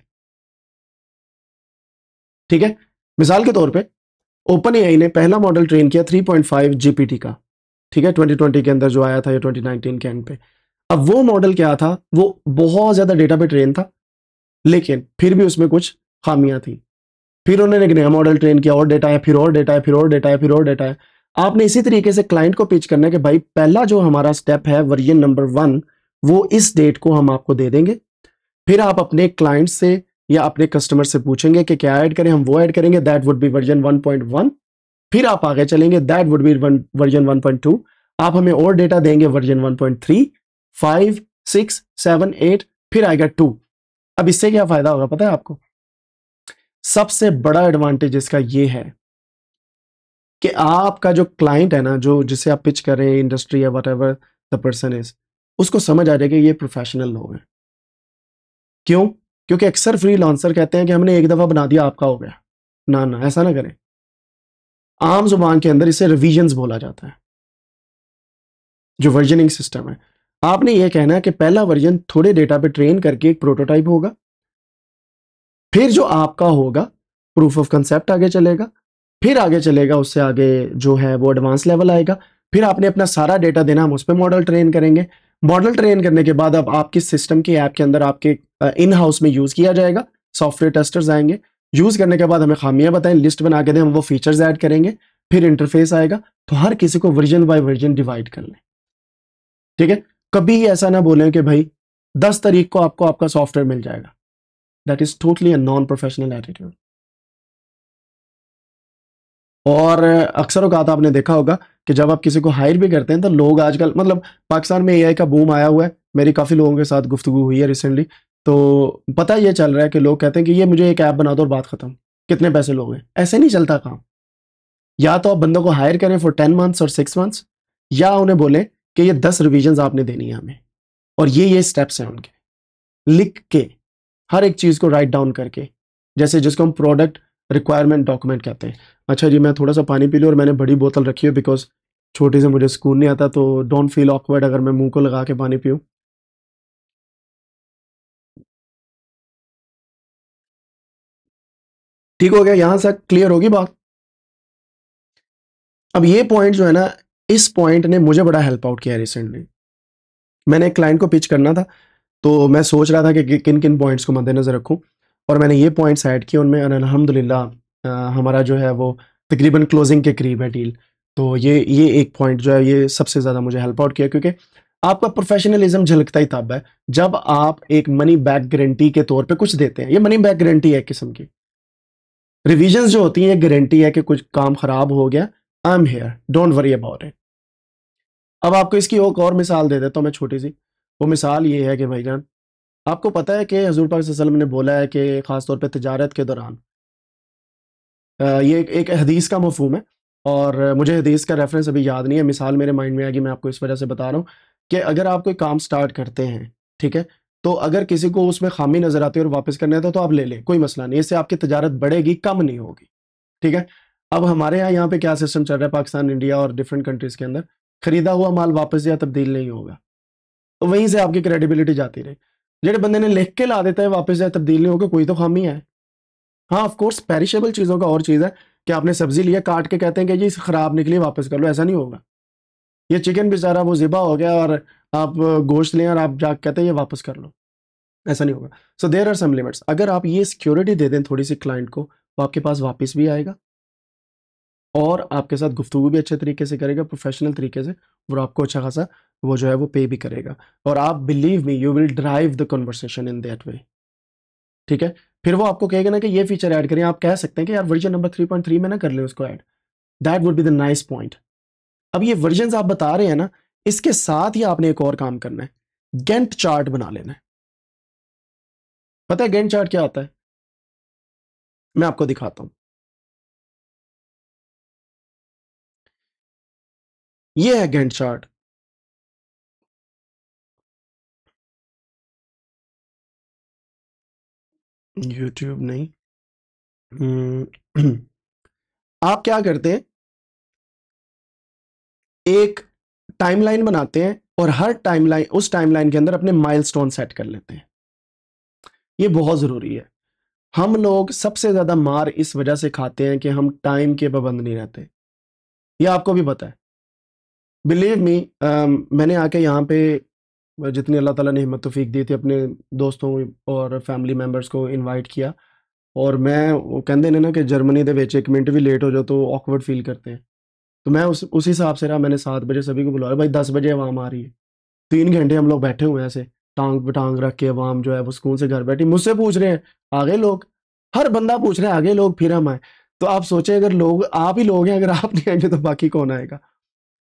ठीक है, मिसाल के तौर पे ओपन एआई ने पहला मॉडल ट्रेन किया 3.5 जीपीटी का। ठीक है, 2020 के अंदर जो आया था या 2019 के एंड पे। अब वो मॉडल क्या था, वो बहुत ज्यादा डेटा पे ट्रेन था, लेकिन फिर भी उसमें कुछ खामियां थी। फिर उन्होंने एक नया मॉडल ट्रेन किया, और डेटा है, फिर और डेटा है, फिर और डेटा है, फिर और डेटा है। आपने इसी तरीके से क्लाइंट को पिच करना है कि भाई पहला जो हमारा स्टेप है वर्जन नंबर 1, वो इस डेट को हम आपको दे देंगे। फिर आप अपने क्लाइंट से या अपने कस्टमर से पूछेंगे कि क्या ऐड करें, हम वो ऐड करेंगे, दैट वुड बी वर्जन 1.1। फिर आप आगे चलेंगे, दैट वुड बी वर्जन 1.2। आप हमें और डेटा देंगे वर्जन 1.3, 5, 6, 7, 8, फिर आएगा 2। अब इससे क्या फायदा होगा पता है आपको? सबसे बड़ा एडवांटेज इसका ये है कि आपका जो क्लाइंट है ना, जो जिसे आप पिच कर रहे हैं, इंडस्ट्री या what ever the person is, उसको समझ आ जाएगा ये प्रोफेशनल लोग हैं। क्यों? क्योंकि अक्सर फ्रीलांसर कहते हैं कि हमने एक दफा बना दिया आपका हो गया। ना ना, ऐसा ना करें। आम जुबान के अंदर इसे रिविजन्स बोला जाता है, जो वर्जनिंग सिस्टम है। आपने ये कहना है कि पहला वर्जन थोड़े डेटा पे ट्रेन करके एक प्रोटोटाइप होगा, फिर जो आपका होगा प्रूफ ऑफ कंसेप्ट आगे चलेगा, फिर आगे चलेगा, उससे आगे जो है वो एडवांस लेवल आएगा। फिर आपने अपना सारा डेटा देना, हम उस पर मॉडल ट्रेन करेंगे। मॉडल ट्रेन करने के बाद अब आपकी सिस्टम की ऐप के अंदर आपके इन हाउस में यूज किया जाएगा, सॉफ्टवेयर टेस्टर्स आएंगे, यूज करने के बाद हमें खामियां बताएं, लिस्ट बना के दें, हम वो फीचर्स ऐड करेंगे, फिर इंटरफेस आएगा। तो हर किसी को वर्जन बाय वर्जन डिवाइड कर लें। ठीक है, कभी ऐसा ना बोलें कि भाई 10 तारीख को आपको आपका सॉफ्टवेयर मिल जाएगा। That is totally a non professional attitude. और अक्सर औकात आपने देखा होगा कि जब आप किसी को हायर भी करते हैं तो लोग आजकल, मतलब पाकिस्तान में एआई का बूम आया हुआ है, मेरी काफ़ी लोगों के साथ गुफ्तगू हुई है रिसेंटली, तो पता ये चल रहा है कि लोग कहते हैं कि ये मुझे एक ऐप बना दो और बात खत्म, कितने पैसे लोगे? ऐसे नहीं चलता काम। या तो आप बंदों को हायर करें फॉर 10 मंथ्स और 6 मंथ्स, या उन्हें बोले कि ये 10 रिविजन आपने देनी है हमें, और ये स्टेप्स हैं उनके, लिख के हर एक चीज को राइट डाउन करके, जैसे जिसको हम प्रोडक्ट रिक्वायरमेंट डॉक्यूमेंट कहते हैं। अच्छा जी, मैं थोड़ा सा पानी पी लूँ, और मैंने बड़ी बोतल रखी है बिकॉज छोटी से मुझे सुकून नहीं आता, तो डोंट फील ऑकवर्ड अगर मैं मुंह को लगा के पानी पीऊँ। ठीक हो गया? यहां से क्लियर होगी बात? अब ये पॉइंट जो है ना, इस पॉइंट ने मुझे बड़ा हेल्प आउट किया रिसेंटली। मैंने एक क्लाइंट को पिच करना था, तो मैं सोच रहा था कि किन किन पॉइंट्स को मद्देनजर रखूं, और मैंने ये पॉइंट्स ऐड किए उनमें, और अल्हम्दुलिल्लाह हमारा जो है वो तकरीबन क्लोजिंग के करीब है डील। तो ये एक पॉइंट जो है ये सबसे ज़्यादा मुझे हेल्प आउट किया, क्योंकि आपका प्रोफेशनलिज्म झलकता ही तब है जब आप एक मनी बैक गारंटी के तौर पे कुछ देते हैं। ये मनी बैक गारंटी है एक किस्म की। रिविजन्स जो होती हैं ये गारंटी है कि कुछ काम खराब हो गया, I am here, don't worry about it. अब आपको इसकी एक और मिसाल दे देता हूँ मैं, छोटी सी। वो मिसाल ये है कि भाईजान, आपको पता है कि हजूर पाक सल्लल्लाहु अलैहि वसल्लम ने बोला है कि ख़ास तौर पे तिजारत के दौरान, ये एक हदीस का मफ़हूम है, और मुझे हदीस का रेफरेंस अभी याद नहीं है, मिसाल मेरे माइंड में आएगी, मैं आपको इस वजह से बता रहा हूँ कि अगर आप कोई काम स्टार्ट करते हैं, ठीक है, तो अगर किसी को उसमें खामी नज़र आती है और वापस करना है तो आप ले लें, कोई मसला नहीं, इससे आपकी तिजारत बढ़ेगी, कम नहीं होगी। ठीक है? अब हमारे यहाँ पे क्या सिस्टम चल रहा है पाकिस्तान, इंडिया और डिफरेंट कंट्रीज़ के अंदर, खरीदा हुआ माल वापस या तब्दील नहीं होगा, तो वहीं से आपकी क्रेडिबिलिटी जाती रही। जेड़े बंदे ने लिख के ला देता है वापस या तब्दील नहीं होगा, कोई तो खामी है। हाँ, ऑफ कोर्स पेरिशेबल चीज़ों का और चीज़ है कि आपने सब्जी लिया, काट के कहते हैं कि जी खराब निकली, वापस कर लो, ऐसा नहीं होगा। ये चिकन बेचारा वो ज़िबा हो गया और आप गोश्त लें और आप जाके कहते हैं ये वापस कर लो, ऐसा नहीं होगा। So there are some limits. अगर आप ये सिक्योरिटी दे दें थोड़ी सी क्लाइंट को, वो आपके पास वापस भी आएगा और आपके साथ गुफ्तगू भी अच्छे तरीके से करेगा, प्रोफेशनल तरीके से, और आपको अच्छा खासा वो जो है वो पे भी करेगा, और आप believe me you will drive the conversation in that way. ठीक है? फिर वो आपको कहेगा ना कि ये फीचर ऐड करें, आप कह सकते हैं कि यार वर्जन नंबर 3.3 में ना कर लें उसको add, that would be the nice point. अब ये वर्जन आप बता रहे हैं ना, इसके साथ ही आपने एक और काम करना है, गैंट चार्ट बना लेना है। पता है गैंट चार्ट क्या होता है? मैं आपको दिखाता हूं। ये है गैंट चार्ट। यूट्यूब नहीं। आप क्या करते हैं, एक टाइमलाइन बनाते हैं और हर टाइमलाइन, उस टाइमलाइन के अंदर अपने माइलस्टोन सेट कर लेते हैं। ये बहुत जरूरी है। हम लोग सबसे ज्यादा मार इस वजह से खाते हैं कि हम टाइम के पाबंद नहीं रहते। ये आपको भी पता है, बिलीव मी। मैंने आके यहाँ पे जितनी अल्लाह ताला ने हिम्मत तौफीक दी थी, अपने दोस्तों और फैमिली मेम्बर्स को इनवाइट किया, और मैं वो कहते ने ना कि जर्मनी दे विच एक मिनट भी लेट हो जाओ तो ऑकवर्ड फील करते हैं, तो मैं उस हिसाब से रहा। मैंने 7 बजे सभी को बुलाया, भाई 10 बजे अवाम आ रही है। 3 घंटे हम लोग बैठे हुए हैं ऐसे टांग पे टांग रख के, अवाम जो है वो सुकून से घर बैठी, मुझसे पूछ रहे हैं आगे लोग, हर बंदा पूछ रहा है आगे लोग, फिर हम आए। तो आप सोचें, अगर लोग, आप ही लोग हैं, अगर आप नहीं आएंगे तो बाकी कौन आएगा?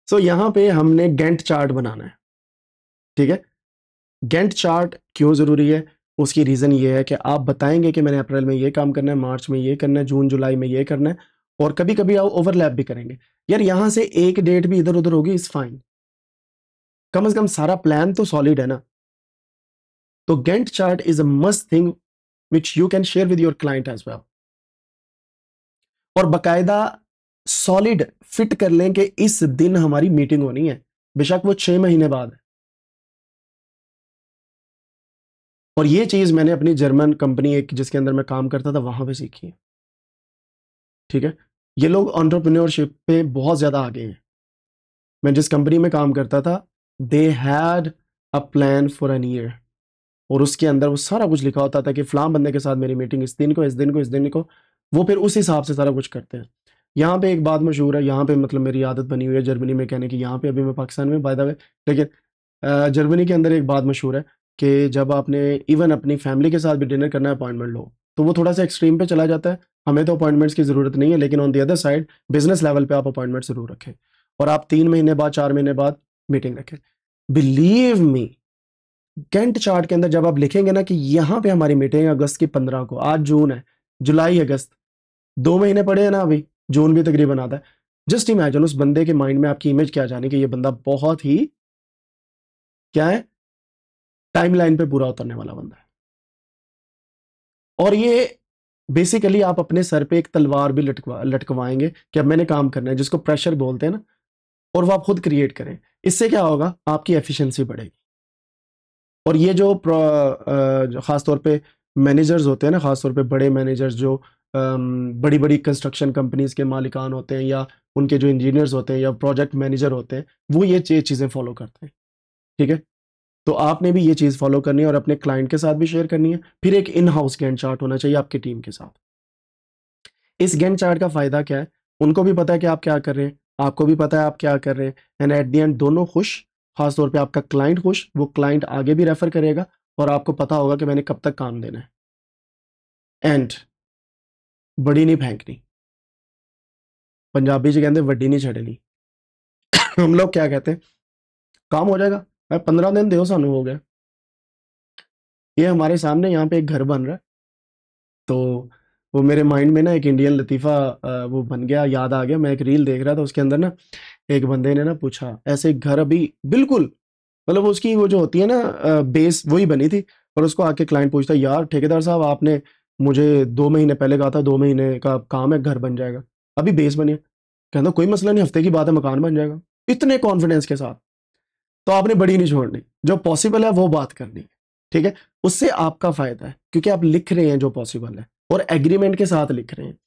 सो यहाँ पे हमने गैंट चार्ट बनाना है। ठीक है? गैंट चार्ट क्यों ज़रूरी है? उसकी रीज़न ये है कि आप बताएंगे कि मैंने अप्रैल में ये काम करना है, मार्च में ये करना है, जून जुलाई में ये करना है, और कभी कभी आप ओवरलैप भी करेंगे। यार यहाँ से एक डेट भी इधर उधर होगी, इज फाइन, कम से कम सारा प्लान तो सॉलिड है ना। तो Gantt chart is a must thing which you can share with your client as well, और बाकायदा सॉलिड फिट कर लें कि इस दिन हमारी मीटिंग होनी है, बेशक वो 6 महीने बाद है। और ये चीज मैंने अपनी जर्मन कंपनी एक जिसके अंदर मैं काम करता था वहां पे सीखी है। ठीक है? ये लोग एंटरप्रेन्योरशिप पे बहुत ज्यादा आगे हैं। मैं जिस कंपनी में काम करता था, they had a plan for an year, और उसके अंदर वो सारा कुछ लिखा होता था कि फलां बंदे के साथ मेरी मीटिंग इस दिन को, इस दिन को, इस दिन को। वो फिर उस हिसाब से सारा कुछ करते हैं। यहाँ पे एक बात मशहूर है, यहाँ पे मतलब मेरी आदत बनी हुई है जर्मनी में कहने की, यहाँ पे अभी मैं पाकिस्तान में बाय द वे, लेकिन जर्मनी के अंदर एक बात मशहूर है कि जब आपने इवन अपनी फैमिली के साथ भी डिनर करना है, अपॉइंटमेंट लो, तो वो थोड़ा सा एक्सट्रीम पे चला जाता है। हमें तो अपॉइंटमेंट्स की ज़रूरत नहीं है, लेकिन on the other side business level पे आप अपॉइंटमेंट ज़रूर रखें, और आप 3 महीने बाद, 4 महीने बाद मीटिंग रखें। बिलीव मी, गैंट चार्ट के अंदर जब आप लिखेंगे ना कि यहाँ पे हमारी मीटिंग है अगस्त की 15 को, आज जून है, जुलाई अगस्त 2 महीने पड़े हैं ना, अभी जून भी तकरीबन आता है। जस्ट इमेजिन उस बंदे के माइंड में आपकी इमेज क्या जाने कि ये बंदा बहुत ही क्या है, टाइमलाइन पे पूरा उतरने वाला बंदा है। और ये बेसिकली आप अपने सर पे एक तलवार भी लटकवाएंगे कि अब मैंने काम करना है, जिसको प्रेशर बोलते हैं ना, और वो आप खुद क्रिएट करें। इससे क्या होगा, आपकी एफिशिएंसी बढ़ेगी। और ये जो खासतौर पे मैनेजर्स होते हैं ना, खासतौर पे बड़े मैनेजर्स जो बड़ी बड़ी कंस्ट्रक्शन कंपनीज के मालिकान होते हैं, या उनके जो इंजीनियर्स होते हैं या प्रोजेक्ट मैनेजर होते हैं, वो ये चीज़ें फॉलो करते हैं। ठीक है, तो आपने भी ये चीज़ फॉलो करनी है और अपने क्लाइंट के साथ भी शेयर करनी है। फिर एक इन हाउस गैंट चार्ट होना चाहिए आपकी टीम के साथ। इस गैंट चार्ट का फायदा क्या है, उनको भी पता है कि आप क्या कर रहे हैं, आपको भी पता है आप क्या कर रहे हैं, एंड एट द एंड दोनों खुश। खासतौर पे आपका क्लाइंट खुश, वो क्लाइंट आगे भी रेफर करेगा और आपको पता होगा कि मैंने कब तक काम देना है। एंड बड़ी नहीं फेंकनी, पंजाबी जी कहते वड्डी नहीं छड़नी। हम लोग क्या कहते हैं, काम हो जाएगा, 15 दिन दो सानू हो गया। ये हमारे सामने यहाँ पे एक घर बन रहा है, तो वो मेरे माइंड में ना एक इंडियन लतीफ़ा वो बन गया, याद आ गया। मैं एक रील देख रहा था, उसके अंदर ना एक बंदे ने ना पूछा, ऐसे एक घर अभी बिल्कुल मतलब उसकी वो जो होती है ना बेस वही बनी थी, और उसको आके क्लाइंट पूछता है, यार ठेकेदार साहब आपने मुझे 2 महीने पहले कहा था 2 महीने का काम है, घर बन जाएगा, अभी बेस बनी है। कहता कोई मसला नहीं, हफ्ते की बात है, मकान बन जाएगा। इतने कॉन्फिडेंस के साथ। तो आपने बड़ी नहीं छोड़नी, जो पॉसिबल है वो बात करनी है। ठीक है, उससे आपका फायदा है क्योंकि आप लिख रहे हैं जो पॉसिबल है और एग्रीमेंट के साथ लिख रहे हैं।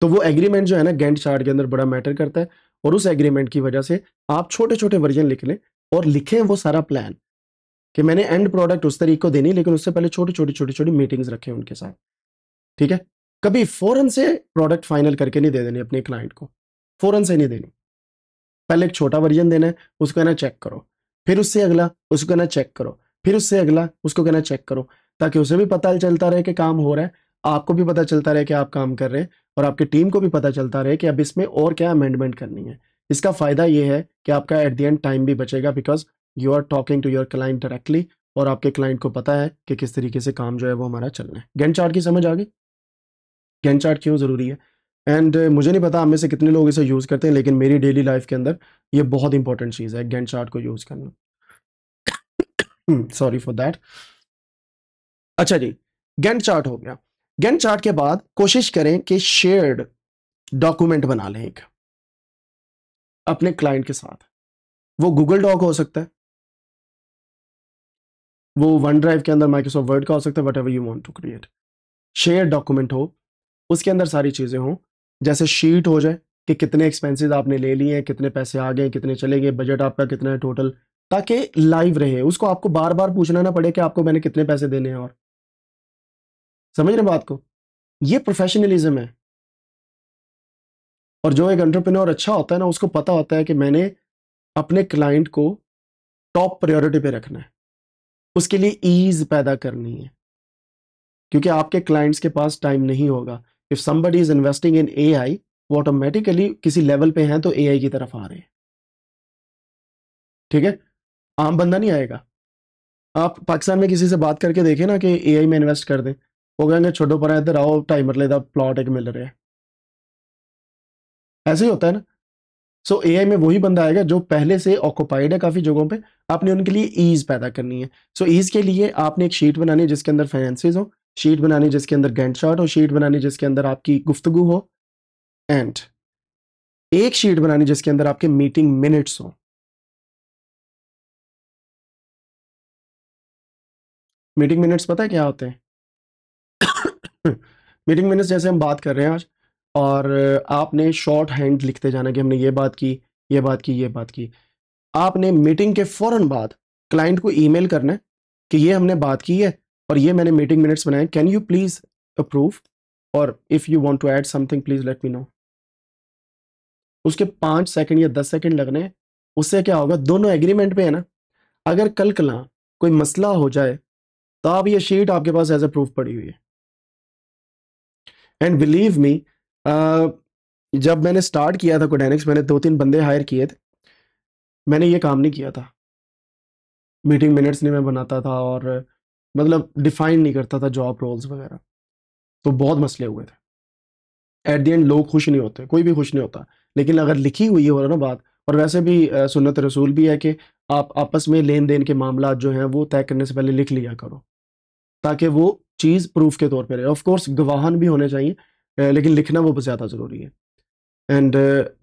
तो वो एग्रीमेंट जो है ना गैंट चार्ट के अंदर बड़ा मैटर करता है, और उस एग्रीमेंट की वजह से आप छोटे छोटे वर्जन लिख लें और लिखें वो सारा प्लान कि मैंने एंड प्रोडक्ट उस तरीके को देनी, लेकिन उससे पहले छोटी छोटी मीटिंग्स रखें उनके साथ। ठीक है, कभी फौरन से प्रोडक्ट फाइनल करके नहीं दे देनी अपने क्लाइंट को, फौरन से नहीं देनी। पहले एक छोटा वर्जन देना है, उसको कहना चेक करो, फिर उससे अगला उसको कहना चेक करो, फिर उससे अगला उसको कहना चेक करो, ताकि उसे भी पता चलता रहे कि काम हो रहा है, आपको भी पता चलता रहे कि आप काम कर रहे हैं, और आपकी टीम को भी पता चलता रहे कि अब इसमें और क्या अमेंडमेंट करनी है। इसका फायदा ये है कि आपका एट द एंड टाइम भी बचेगा, because you are talking to your client directly, और आपके क्लाइंट को पता है कि किस तरीके से काम जो है वो हमारा चलना है। गैंट चार्ट की समझ आ गई, गैंट चार्ट क्यों ज़रूरी है। एंड मुझे नहीं पता आप में से कितने लोग इसे यूज़ करते हैं, लेकिन मेरी डेली लाइफ के अंदर ये बहुत इंपॉर्टेंट चीज़ है गैंट चार्ट को यूज़ करना। Sorry for that. अच्छा जी, गैंट चार्ट हो गया। गैंट चार्ट के बाद कोशिश करें कि शेयर्ड डॉक्यूमेंट बना लें एक अपने क्लाइंट के साथ। वो गूगल डॉक हो सकता है, वो वन ड्राइव के अंदर माइक्रोसॉफ्ट वर्ड का हो सकता है, whatever you want to create. Share document हो, उसके अंदर सारी चीज़ें हों, जैसे शीट हो जाए कि कितने एक्सपेंसेस आपने ले लिए हैं, कितने पैसे आ गए, कितने चले गए, बजट आपका कितना है टोटल, ताकि लाइव रहे, उसको आपको बार बार पूछना ना पड़े कि आपको मैंने कितने पैसे देने हैं। और समझ रहे बात को, ये प्रोफेशनलिज्म है। और जो एक एंटरप्रेन्योर अच्छा होता है ना, उसको पता होता है कि मैंने अपने क्लाइंट को टॉप प्रायोरिटी पे रखना है, उसके लिए ईज पैदा करनी है, क्योंकि आपके क्लाइंट्स के पास टाइम नहीं होगा। If somebody is investing in AI, वो ऑटोमेटिकली किसी लेवल पे हैं तो एआई की तरफ आ रहे हैं। ठीक है, आम बंदा नहीं आएगा। आप पाकिस्तान में किसी से बात करके देखें ना कि एआई में इन्वेस्ट कर दें, वो कहेंगे छोड़ो पर इधर आओ, टाइमर लेदा प्लॉट एक मिल रहा है। ऐसे ही होता है ना। सो एआई में वही बंदा आएगा जो पहले से ऑक्युपाइड है काफ़ी जगहों पे, आपने उनके लिए ईज पैदा करनी है। सो ईज के लिए आपने एक शीट बनानी है जिसके अंदर फाइनेंसेस हो, शीट बनानी जिसके अंदर गैंट चार्ट हो, शीट बनानी जिसके अंदर आपकी गुफ्तगू हो, एंड एक शीट बनानी जिसके अंदर आपके मीटिंग मिनट्स हो। मीटिंग मिनट्स पता है क्या होते हैं? मीटिंग मिनट्स जैसे हम बात कर रहे हैं आज, और आपने शॉर्ट हैंड लिखते जाना कि हमने ये बात की, ये बात की, ये बात की। आपने मीटिंग के फौरन बाद क्लाइंट को ईमेल करना है कि ये हमने बात की है और ये मैंने मीटिंग मिनट्स बनाए, कैन यू प्लीज अप्रूव, और if you want to add something please let me know. उसके 5 सेकंड या 10 सेकंड लगने हैं। उससे क्या होगा, दोनों एग्रीमेंट पे है ना। अगर कल कला कोई मसला हो जाए तो आप ये शीट आपके पास एज ए प्रूफ पड़ी हुई है। एंड बिलीव मी, जब मैंने स्टार्ट किया था कोडेनिक्स, मैंने 2-3 बंदे हायर किए थे, मैंने ये काम नहीं किया था। मीटिंग मिनट्स नहीं मैं बनाता था, और मतलब डिफाइन नहीं करता था जॉब रोल्स वगैरह, तो बहुत मसले हुए थे। एट द एंड लोग खुश नहीं होते, कोई भी खुश नहीं होता, लेकिन अगर लिखी हुई है ना बात, और वैसे भी सुन्नत रसूल भी है कि आप आपस में लेन देन के मामला जो हैं वो तय करने से पहले लिख लिया करो, ताकि वो चीज़ प्रूफ के तौर पे रहे। ऑफ कोर्स गवाहान भी होने चाहिए, लेकिन लिखना वो ज़्यादा ज़रूरी है। एंड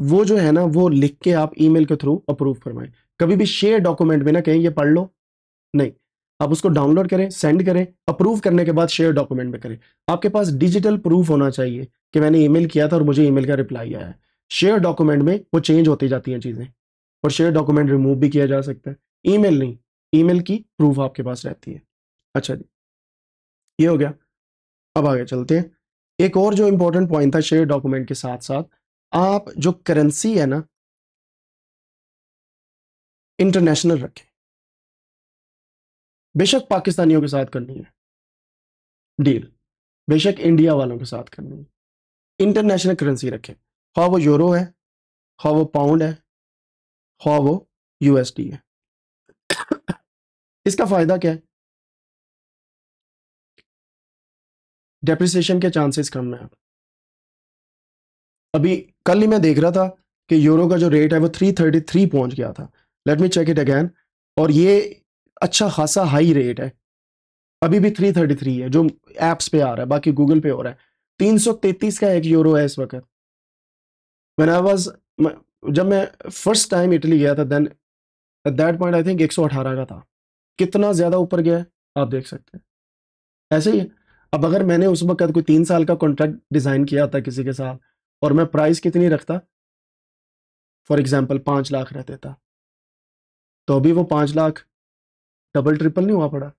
वो जो है ना, वो लिख के आप ईमेल के थ्रू अप्रूव करवाएं। कभी भी शेयर डॉक्यूमेंट में ना कहें ये पढ़ लो, नहीं, आप उसको डाउनलोड करें, सेंड करें, अप्रूव करने के बाद शेयर डॉक्यूमेंट में करें। आपके पास डिजिटल प्रूफ होना चाहिए कि मैंने ईमेल किया था और मुझे ईमेल का रिप्लाई आया है। शेयर डॉक्यूमेंट में वो चेंज होती जाती हैं चीज़ें, और शेयर डॉक्यूमेंट रिमूव भी किया जा सकता है, ईमेल नहीं। ईमेल की प्रूफ आपके पास रहती है। अच्छा जी, ये हो गया। अब आगे चलते हैं। एक और जो इंपॉर्टेंट पॉइंट था शेयर डॉक्यूमेंट के साथ साथ, आप जो करेंसी है ना इंटरनेशनल रखें। बेशक पाकिस्तानियों के साथ करनी है डील, बेशक इंडिया वालों के साथ करनी है, इंटरनेशनल करेंसी रखें। हाँ वो यूरो है, हाँ वो पाउंड है, हाँ वो यूएसडी है। इसका फायदा क्या है? डेप्रिसिएशन के चांसेस कम है। अभी कल ही मैं देख रहा था कि यूरो का जो रेट है वो 333 पहुंच गया था। Let me check it again. और ये अच्छा खासा हाई रेट है, अभी भी 333 है जो एप्स पे आ रहा है, बाकी गूगल पे हो रहा है। 333 का एक यूरो है इस वक्त। व्हेन आई वाज, जब मैं फर्स्ट टाइम इटली गया था, then at that point I think 118 का था। कितना ज्यादा ऊपर गया है आप देख सकते हैं। ऐसे ही है। अब अगर मैंने उस वक्त कोई 3 साल का कॉन्ट्रैक्ट डिजाइन किया था किसी के साथ, और मैं प्राइस कितनी रखता, फॉर एग्जाम्पल 5 लाख रहते था, तो अभी वो 5 लाख डबल ट्रिपल नहीं हुआ पड़ा।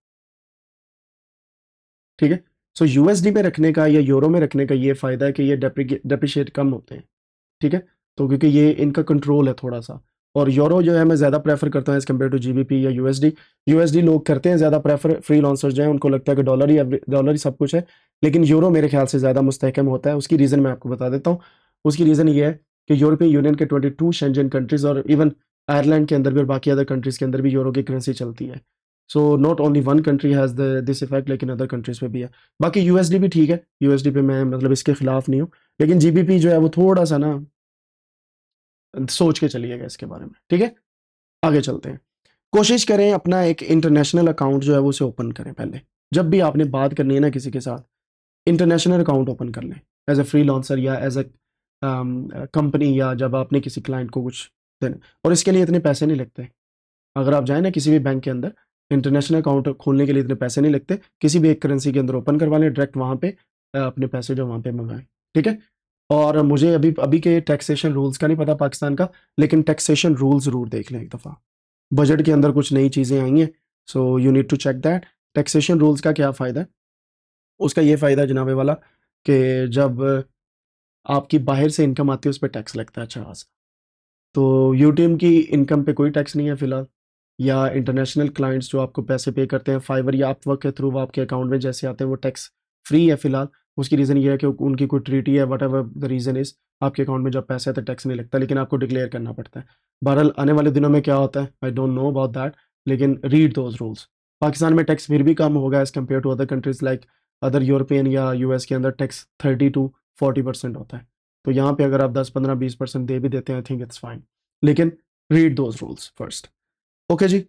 ठीक है। सो यूएसडी में रखने का या यूरो में रखने का ये फायदा है कि ये डेप्रिशिएट कम होते हैं। ठीक है। तो क्योंकि ये इनका कंट्रोल है थोड़ा सा, और यूरो जो है मैं ज़्यादा प्रेफर करता हूँ एज़ कम्पेयर टू जीबीपी या यूएसडी। यूएसडी लोग करते हैं ज़्यादा प्रेफर, फ्री लॉन्सर्स जो हैं उनको लगता है कि डॉलर ही सब कुछ है, लेकिन यूरो मेरे ख्याल से ज़्यादा मुस्तहकम होता है। उसकी रीज़न मैं आपको बता देता हूँ। उसकी रीज़न ये है कि यूरोपियन यूनियन के 22 शेंजन कंट्रीज़ और इवन आयरलैंड के अंदर भी और बाकी अदर कंट्रीज़ के अंदर भी यूरो की करेंसी चलती है। So not only one country has this effect, लेकिन अदर कंट्रीज़ पे भी है। बाकी यूएसडी भी ठीक है, यूएसडी पे मैं मतलब इसके खिलाफ नहीं हूँ, लेकिन जीबीपी जो है वो थोड़ा सा ना सोच के चलिएगा इसके बारे में। ठीक है, आगे चलते हैं। कोशिश करें अपना एक इंटरनेशनल अकाउंट जो है वो उसे ओपन करें पहले। जब भी आपने बात करनी है ना किसी के साथ, इंटरनेशनल अकाउंट ओपन कर लें एज ए फ्रीलांसर या एज ए कंपनी, या जब आपने किसी क्लाइंट को कुछ देना। और इसके लिए इतने पैसे नहीं लगते। अगर आप जाएं ना किसी भी बैंक के अंदर, इंटरनेशनल अकाउंट खोलने के लिए इतने पैसे नहीं लगते। किसी भी एक करेंसी के अंदर ओपन करवा लें, डायरेक्ट वहाँ पे अपने पैसे जो वहाँ पे मंगाएं। ठीक है। और मुझे अभी अभी के टैक्सेशन रूल्स का नहीं पता पाकिस्तान का, लेकिन टैक्सेशन रूल ज़रूर देख लें एक दफ़ा। बजट के अंदर कुछ नई चीज़ें आई हैं, so you need to check that. Taxation rules का क्या फ़ायदा है? उसका ये फ़ायदा जनाबे वाला कि जब आपकी बाहर से इनकम आती है उस पर टैक्स लगता है अच्छा खासा। तो यूटीएम की इनकम पे कोई टैक्स नहीं है फ़िलहाल, या इंटरनेशनल क्लाइंट्स जो आपको पैसे पे करते हैं फाइवर या अपवर्क के थ्रू, वो आपके अकाउंट में जैसे आते हैं वो टैक्स फ्री है फ़िलहाल। उसकी रीज़न ये है कि उनकी कोई ट्रीटी है, what ever the reason is, आपके अकाउंट में जब पैसा है तो टैक्स नहीं लगता, लेकिन आपको डिक्लेयर करना पड़ता है। बहरहाल आने वाले दिनों में क्या होता है I don't know about that, लेकिन रीड दोज रूल्स। पाकिस्तान में टैक्स फिर भी कम होगा as compare to other countries like other European या यूएस के अंदर टैक्स 30 to 40% होता है। तो यहाँ पे अगर आप 10, 15, 20% दे भी देते हैं, आई थिंक इट्स फाइन, लेकिन read those rules first. Okay जी।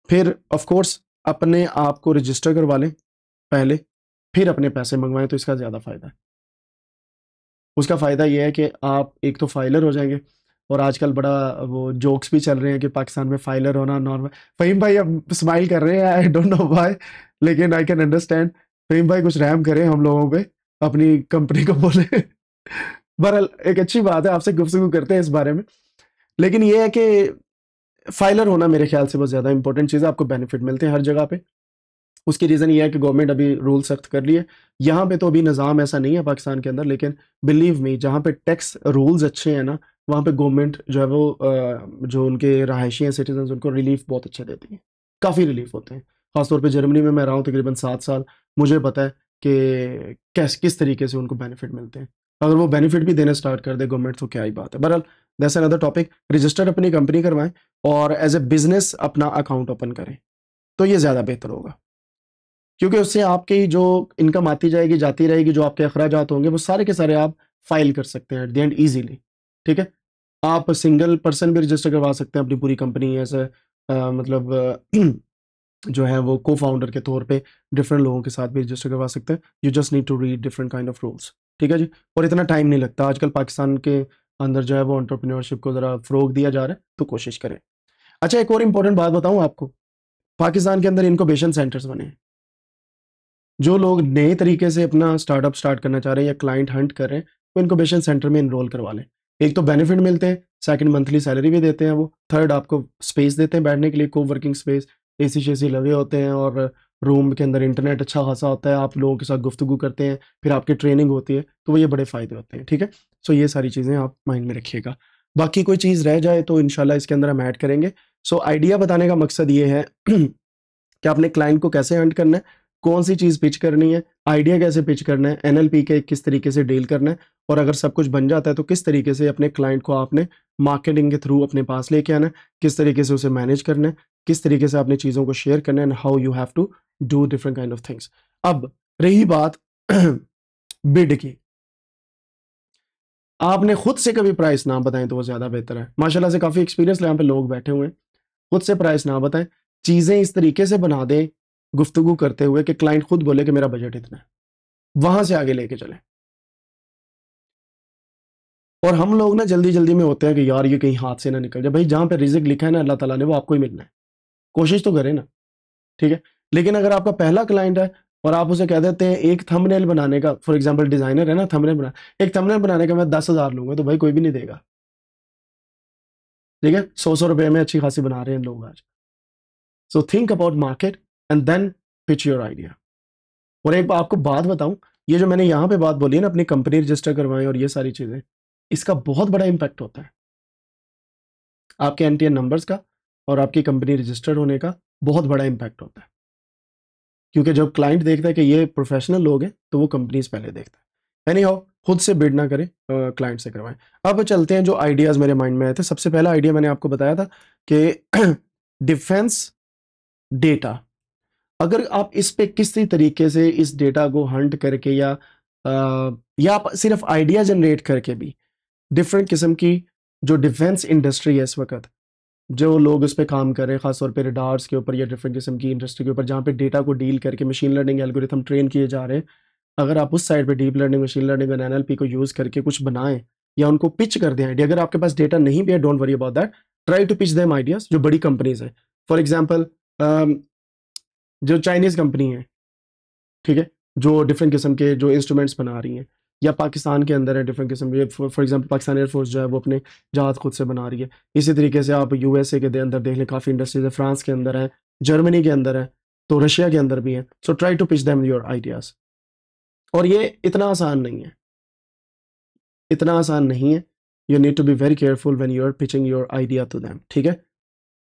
फिर ऑफ कोर्स अपने आप को रजिस्टर करवा लें पहले, फिर अपने पैसे मंगवाएं, तो इसका ज़्यादा फ़ायदा है। उसका फ़ायदा ये है कि आप एक तो फाइलर हो जाएंगे, और आजकल बड़ा वो जोक्स भी चल रहे हैं कि पाकिस्तान में फाइलर होना नॉर्मल। फ़हीम भाई अब स्माइल कर रहे हैं, आई डोंट नो व्हाई, लेकिन आई कैन अंडरस्टैंड। फ़हीम भाई कुछ रहम करें हम लोगों पे, अपनी कंपनी को बोले। बहरहाल एक अच्छी बात है, आपसे गुफ्तगू करते हैं इस बारे में। लेकिन ये है कि फाइलर होना मेरे ख्याल से बहुत ज़्यादा इंपॉर्टेंट चीज़ है, आपको बेनिफिट मिलते हैं हर जगह पे। उसकी रीज़न ये है कि गवर्नमेंट अभी रूल सख्त कर लिए। यहाँ पे तो अभी निज़ाम ऐसा नहीं है पाकिस्तान के अंदर, लेकिन बिलीव मी जहाँ पे टैक्स रूल्स अच्छे हैं ना, वहाँ पे गवर्नमेंट जो है वो जो उनके रहायशी हैं सिटीजन, उनको रिलीफ बहुत अच्छे देती है, काफ़ी रिलीफ होते हैं। ख़ासतौर पे जर्मनी में मैं रहा हूँ तकरीबन 7 साल, मुझे पता है कि किस तरीके से उनको बेनिफिट मिलते हैं। अगर वो बेनिफिट भी देना स्टार्ट कर दे गवर्नमेंट तो क्या ही बात है। बहरहाल दैट्स अनदर टॉपिक। रजिस्टर अपनी कंपनी करवाएं और एज ए बिजनेस अपना अकाउंट ओपन करें, तो ये ज़्यादा बेहतर होगा, क्योंकि उससे आपकी जो इनकम आती जाएगी जाती रहेगी, जो आपके अखराजात होंगे वो सारे के सारे आप फाइल कर सकते हैं एट द एंड ईजीली। ठीक है, आप सिंगल पर्सन भी रजिस्टर करवा सकते हैं अपनी पूरी कंपनी ऐसे, मतलब जो है वो को फाउंडर के तौर पे डिफरेंट लोगों के साथ भी रजिस्टर करवा सकते हैं। You just need to read different kind of rules. ठीक है जी, और इतना टाइम नहीं लगता आजकल पाकिस्तान के अंदर जो है वो एंटरप्रेन्योरशिप को ज़रा फ़रोग दिया जा रहा है, तो कोशिश करें। अच्छा, एक और इंपॉर्टेंट बात बताऊं आपको, पाकिस्तान के अंदर इनक्यूबेशन सेंटर्स बने हैं। जो लोग नए तरीके से अपना स्टार्टअप स्टार्ट करना चाह रहे हैं या क्लाइंट हंट कर रहे हैं, वो इनक्यूबेशन सेंटर में इनरोल करवा लें। एक तो बेनिफिट मिलते हैं, सेकंड मंथली सैलरी भी देते हैं वो, थर्ड आपको स्पेस देते हैं बैठने के लिए, को वर्किंग स्पेस, एसी शेसी लगे होते हैं और रूम के अंदर इंटरनेट अच्छा खासा होता है, आप लोगों के साथ गुफ्तगू करते हैं, फिर आपकी ट्रेनिंग होती है, तो वो ये बड़े फ़ायदे होते हैं। ठीक है, सो ये सारी चीज़ें आप माइंड में रखिएगा। बाकी कोई चीज़ रह जाए तो इंशाल्लाह इसके अंदर हम ऐड करेंगे। सो आइडिया बताने का मकसद ये है कि आपने क्लाइंट को कैसे हंट करना है, कौन सी चीज़ पिच करनी है, आइडिया कैसे पिच करना है, एनएलपी के किस तरीके से डील करना है, और अगर सब कुछ बन जाता है तो किस तरीके से अपने क्लाइंट को आपने मार्केटिंग के थ्रू अपने पास लेके आना है, किस तरीके से उसे मैनेज करना है, किस तरीके से आपने चीज़ों को शेयर करना है, and how you have to do different kind of things. अब रही बात बिड की, आपने खुद से कभी प्राइस ना बताएं तो वो ज़्यादा बेहतर है। माशाल्लाह से काफ़ी एक्सपीरियंस यहाँ पे लोग बैठे हुए हैं, खुद से प्राइस ना बताएं, चीज़ें इस तरीके से बना दें गुफ्तगू करते हुए कि क्लाइंट खुद बोले कि मेरा बजट इतना है, वहां से आगे लेके चलें। और हम लोग ना जल्दी जल्दी में होते हैं कि यार ये कहीं हाथ से ना निकल जाए। भाई जहां पे रिजिक लिखा है ना अल्लाह ताला ने, वो आपको ही मिलना है, कोशिश तो करें ना। ठीक है, लेकिन अगर आपका पहला क्लाइंट है और आप उसे कह देते हैं एक थंबनेल बनाने का, फॉर एग्जांपल डिजाइनर है ना, थंबनेल बना, एक थंबनेल बनाने का मैं 10,000 लूंगा, तो भाई कोई भी नहीं देगा। ठीक है, 100 रुपए में अच्छी खासी बना रहे हैं लोग आज। So think about market and then pitch your idea. और एक आपको बात बताऊं, ये जो मैंने यहाँ पे बात बोली है ना, अपनी कंपनी रजिस्टर करवाएं और ये सारी चीजें, इसका बहुत बड़ा इंपैक्ट होता है आपके एनटीएन नंबर्स का, और आपकी कंपनी रजिस्टर्ड होने का बहुत बड़ा इंपैक्ट होता है। क्योंकि जब क्लाइंट देखता है कि ये प्रोफेशनल लोग हैं, तो वो कंपनीज पहले देखता है। एनी हाउ, खुद से बिड ना करें, क्लाइंट से करवाएं। अब चलते हैं जो आइडियाज मेरे माइंड में आए थे। सबसे पहला आइडिया मैंने आपको बताया था कि डिफेंस डेटा, अगर आप इस पे किसी तरीके से इस डेटा को हंट करके या आप सिर्फ आइडिया जनरेट करके भी डिफरेंट किस्म की जो डिफेंस इंडस्ट्री है इस वक्त, जो लोग उस पर काम कर रहे हैं, खासतौर पे रडार्स के ऊपर या डिफरेंट किस्म की इंडस्ट्री के ऊपर, जहाँ पे डेटा को डील करके मशीन लर्निंग एल्गोरिथम ट्रेन किए जा रहे हैं, अगर आप उस साइड पे डीप लर्निंग, मशीन लर्निंग और एनएलपी को यूज़ करके कुछ बनाएं या उनको पिच कर दें आइडिया, अगर आपके पास डेटा नहीं भी है, don't worry about that, try to pitch them ideas जो बड़ी कंपनीज है। फॉर एग्जाम्पल जो चाइनीज़ कंपनी है, ठीक है, जो डिफरेंट किस्म के जो इंस्ट्रूमेंट्स बना रही हैं, या पाकिस्तान के अंदर है डिफरेंट किस्म के, फॉर एग्जांपल पाकिस्तान एयरफोर्स जो है वो अपने जहाज़ खुद से बना रही है। इसी तरीके से आप यूएसए के अंदर देख लें, काफ़ी इंडस्ट्रीज है, फ्रांस के अंदर है, जर्मनी के अंदर है, तो रशिया के अंदर भी है। So try to pitch them your ideas. और ये इतना आसान नहीं है, इतना आसान नहीं है। You need to be very careful when you are pitching your idea to them. ठीक है,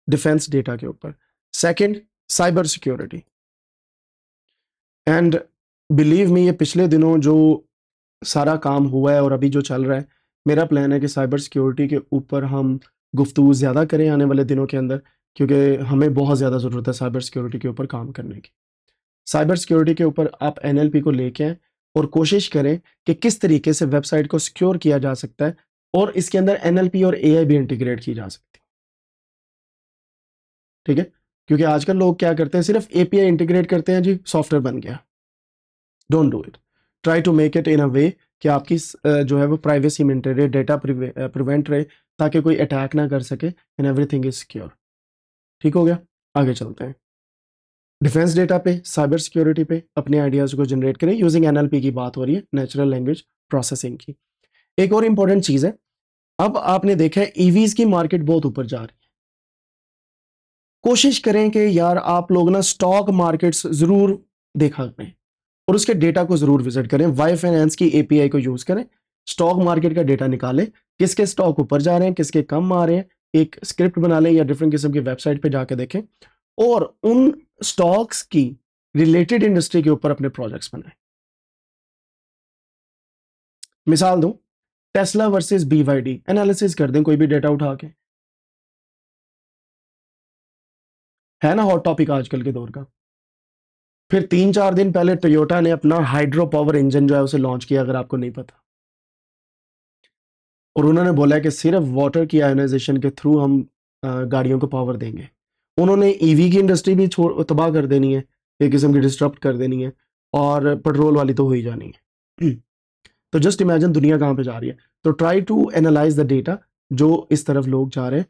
डिफेंस डेटा के ऊपर। Second, cyber security. And believe me, ये पिछले दिनों जो सारा काम हुआ है और अभी जो चल रहा है, मेरा प्लान है कि साइबर सिक्योरिटी के ऊपर हम गुफ्तगू ज़्यादा करें आने वाले दिनों के अंदर, क्योंकि हमें बहुत ज़्यादा ज़रूरत है साइबर सिक्योरिटी के ऊपर काम करने की। साइबर सिक्योरिटी के ऊपर आप एनएलपी को लेके आएं और कोशिश करें कि किस तरीके से वेबसाइट को सिक्योर किया जा सकता है, और इसके अंदर एनएलपी और एआई भी इंटीग्रेट की जा सकती है। ठीक है, क्योंकि आजकल लोग क्या करते हैं, सिर्फ एपीआई इंटीग्रेट करते हैं, जी सॉफ्टवेयर बन गया। Don't do it, try to make it in a way कि आपकी जो है वो प्राइवेसी मेंटेन रहे, डेटा प्रिवेंट रहे, ताकि कोई अटैक ना कर सके, एंड एवरीथिंग इज सिक्योर। ठीक हो गया, आगे चलते हैं। डिफेंस डेटा पे, साइबर सिक्योरिटी पे अपने आइडियाज़ को जनरेट करें यूजिंग एनएलपी की बात हो रही है, नेचुरल लैंग्वेज प्रोसेसिंग की। एक और इंपॉर्टेंट चीज़ है, अब आपने देखा है ईवीज की मार्केट बहुत ऊपर जा रही है। कोशिश करें कि यार आप लोग ना स्टॉक मार्केट्स ज़रूर देखा करें और उसके डेटा को जरूर विजिट करें। वाई फाइनेंस की एपीआई को यूज करें, स्टॉक मार्केट का डेटा निकालें, किसके स्टॉक ऊपर जा रहे हैं, किसके कम आ रहे हैं, एक स्क्रिप्ट बना लें या डिफरेंट किस्म की वेबसाइट पे जाके देखें, और उन स्टॉक्स की रिलेटेड इंडस्ट्री के ऊपर अपने प्रोजेक्ट्स बनाएं। मिसाल दूं, टेस्ला वर्सेस BYD एनालिसिस कर दें कोई भी डेटा उठा के, है ना हॉट टॉपिक आजकल के दौर का। फिर 3-4 दिन पहले टोयोटा ने अपना हाइड्रो पावर इंजन जो है उसे लॉन्च किया, अगर आपको नहीं पता, और उन्होंने बोला है कि सिर्फ वाटर की आयोनाइजेशन के थ्रू हम गाड़ियों को पावर देंगे। उन्होंने ईवी की इंडस्ट्री भी छोड़ तबाह कर देनी है, एक किस्म की डिस्टर्ब कर देनी है, और पेट्रोल वाली तो हो ही जानी है। तो जस्ट इमेजिन दुनिया कहाँ पे जा रही है। तो try to analyse the data, जो इस तरफ लोग जा रहे हैं,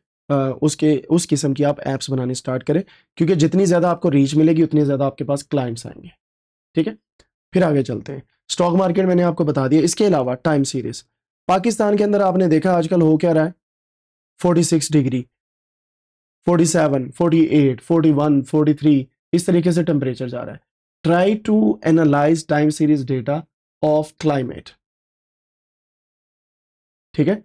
उसके उस किस्म की आप एप्स बनानी स्टार्ट करें, क्योंकि जितनी ज़्यादा आपको रीच मिलेगी उतनी ज़्यादा आपके पास क्लाइंट्स आएंगे। ठीक है, फिर आगे चलते हैं। स्टॉक मार्केट मैंने आपको बता दिया, इसके अलावा टाइम सीरीज पाकिस्तान के अंदर आपने देखा आजकल हो क्या रहा है, 46 डिग्री, 47, 48, 41, 43, इस तरीके से टेम्परेचर जा रहा है। Try to analyse time series data of climate. ठीक है,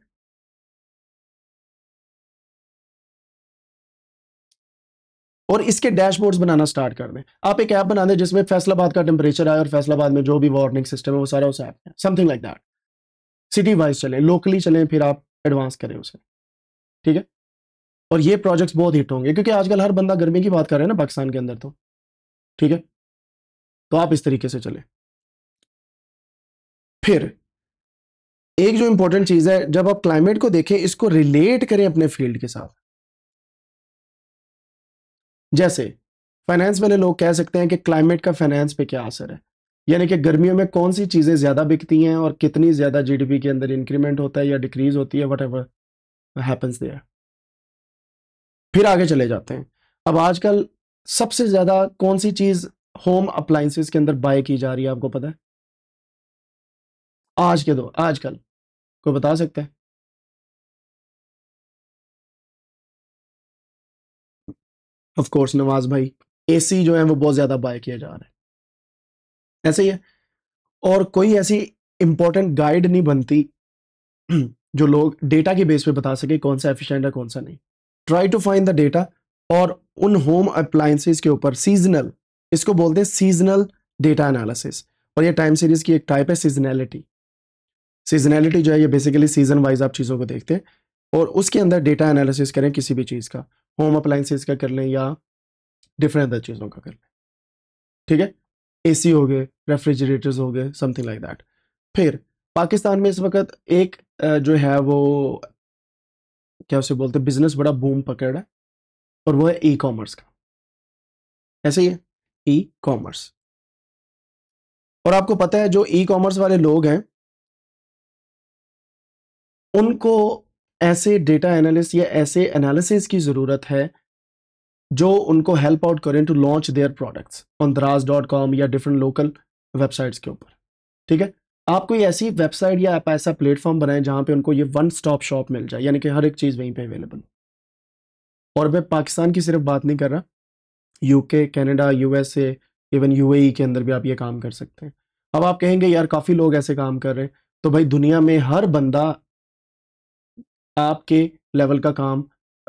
और इसके डैशबोर्ड्स बनाना स्टार्ट कर दें। आप एक ऐप बना दें जिसमें फैसलाबाद का टेम्परेचर आए और फैसलाबाद में जो भी वार्निंग सिस्टम है वो सारा उस ऐप में, something like that. City wise चलें, लोकली चलें, फिर आप एडवांस करें उसे। ठीक है, और ये प्रोजेक्ट्स बहुत हिट होंगे, क्योंकि आजकल हर बंदा गर्मी की बात कर रहा है ना पाकिस्तान के अंदर। तो ठीक है, तो आप इस तरीके से चलें। फिर एक जो इंपॉर्टेंट चीज है, जब आप क्लाइमेट को देखें, इसको रिलेट करें अपने फील्ड के साथ। जैसे फाइनेंस वाले लोग कह सकते हैं कि क्लाइमेट का फाइनेंस पे क्या असर है, यानी कि गर्मियों में कौन सी चीजें ज्यादा बिकती हैं और कितनी ज्यादा जीडीपी के अंदर इंक्रीमेंट होता है या डिक्रीज होती है, वट एवर हैपन्स देयर। फिर आगे चले जाते हैं। अब आजकल सबसे ज्यादा कौन सी चीज होम अप्लायंसेस के अंदर बाय की जा रही है, आपको पता है? आज के दो आजकल कोई बता सकता है? ऑफ कोर्स नवाज भाई, एसी जो है वो बहुत ज्यादा बाय किया जा रहा है, ऐसे ही है। और कोई ऐसी इंपॉर्टेंट गाइड नहीं बनती जो लोग डेटा के बेस पे बता सके कौन सा एफिशिएंट है कौन सा नहीं। Try to find the data, और उन होम अप्लायंसेस के ऊपर सीजनल, इसको बोलते हैं सीजनल डेटा एनालिसिस, और ये टाइम सीरीज की एक टाइप है सीजनैलिटी। सीजनैलिटी जो है ये बेसिकली सीजन वाइज आप चीज़ों को देखते हैं, और उसके अंदर डेटा एनालिसिस करें किसी भी चीज़ का, होम अप्लायंसेस का कर लें या डिफरेंट अदर चीज़ों का कर लें। ठीक है, एसी हो गए, रेफ्रिजरेटर्स हो गए, समथिंग लाइक दैट। फिर पाकिस्तान में इस वक्त एक जो है वो क्या उसे बोलते हैं, बिजनेस बड़ा बूम पकड़ रहा है, और वो है ई कॉमर्स का। ऐसे ही है, ई कॉमर्स। और आपको पता है जो ई कॉमर्स वाले लोग हैं, उनको ऐसे डेटा एनालिस्ट या ऐसे एनालिसिस की ज़रूरत है जो उनको हेल्प आउट करें to launch their products on दराज.com या डिफरेंट लोकल वेबसाइट्स के ऊपर। ठीक है, आप कोई ऐसी वेबसाइट या आप ऐसा प्लेटफॉर्म बनाएं जहां पे उनको ये वन स्टॉप शॉप मिल जाए, यानी कि हर एक चीज़ वहीं पे अवेलेबल। और मैं पाकिस्तान की सिर्फ बात नहीं कर रहा, UK, Canada, USA, even UAE के अंदर भी आप ये काम कर सकते हैं। अब आप कहेंगे यार काफ़ी लोग ऐसे काम कर रहे हैं, तो भाई दुनिया में हर बंदा आपके लेवल का काम,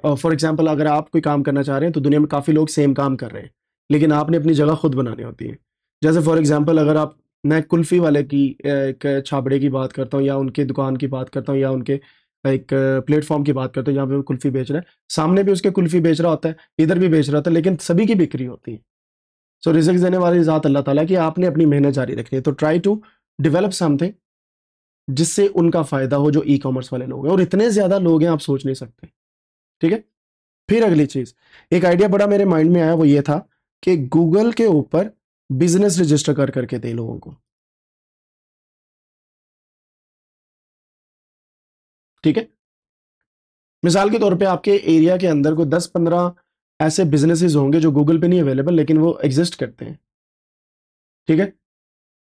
फॉर एग्जांपल अगर आप कोई काम करना चाह रहे हैं तो दुनिया में काफ़ी लोग सेम काम कर रहे हैं, लेकिन आपने अपनी जगह खुद बनानी होती है। जैसे फॉर एग्जांपल अगर आप, मैं कुल्फ़ी वाले की एक छाबड़े की बात करता हूँ, या उनकी दुकान की बात करता हूँ, या उनके एक प्लेटफॉर्म की बात करता हूँ जहाँ पे वो कुल्फ़ी बेच रहा है, सामने भी उसके कुल्फ़ी बेच रहा होता है, इधर भी बेच रहा होता है, लेकिन सभी की बिक्री होती है। सो रिज़्क देने वाली ज़ात अल्लाह ताला की, आपने अपनी मेहनत जारी रखनी है। तो ट्राई टू डेवलप समथिंग जिससे उनका फ़ायदा हो, जो ई कॉमर्स वाले लोग हैं, और इतने ज़्यादा लोग हैं आप सोच नहीं सकते। ठीक है, फिर अगली चीज़, एक आइडिया बड़ा मेरे माइंड में आया, वो ये था कि गूगल के ऊपर बिजनेस रजिस्टर कर करके दे लोगों को। ठीक है, मिसाल के तौर पे आपके एरिया के अंदर को 10-15 ऐसे बिजनेसेस होंगे जो गूगल पे नहीं अवेलेबल, लेकिन वो एग्जिस्ट करते हैं। ठीक है,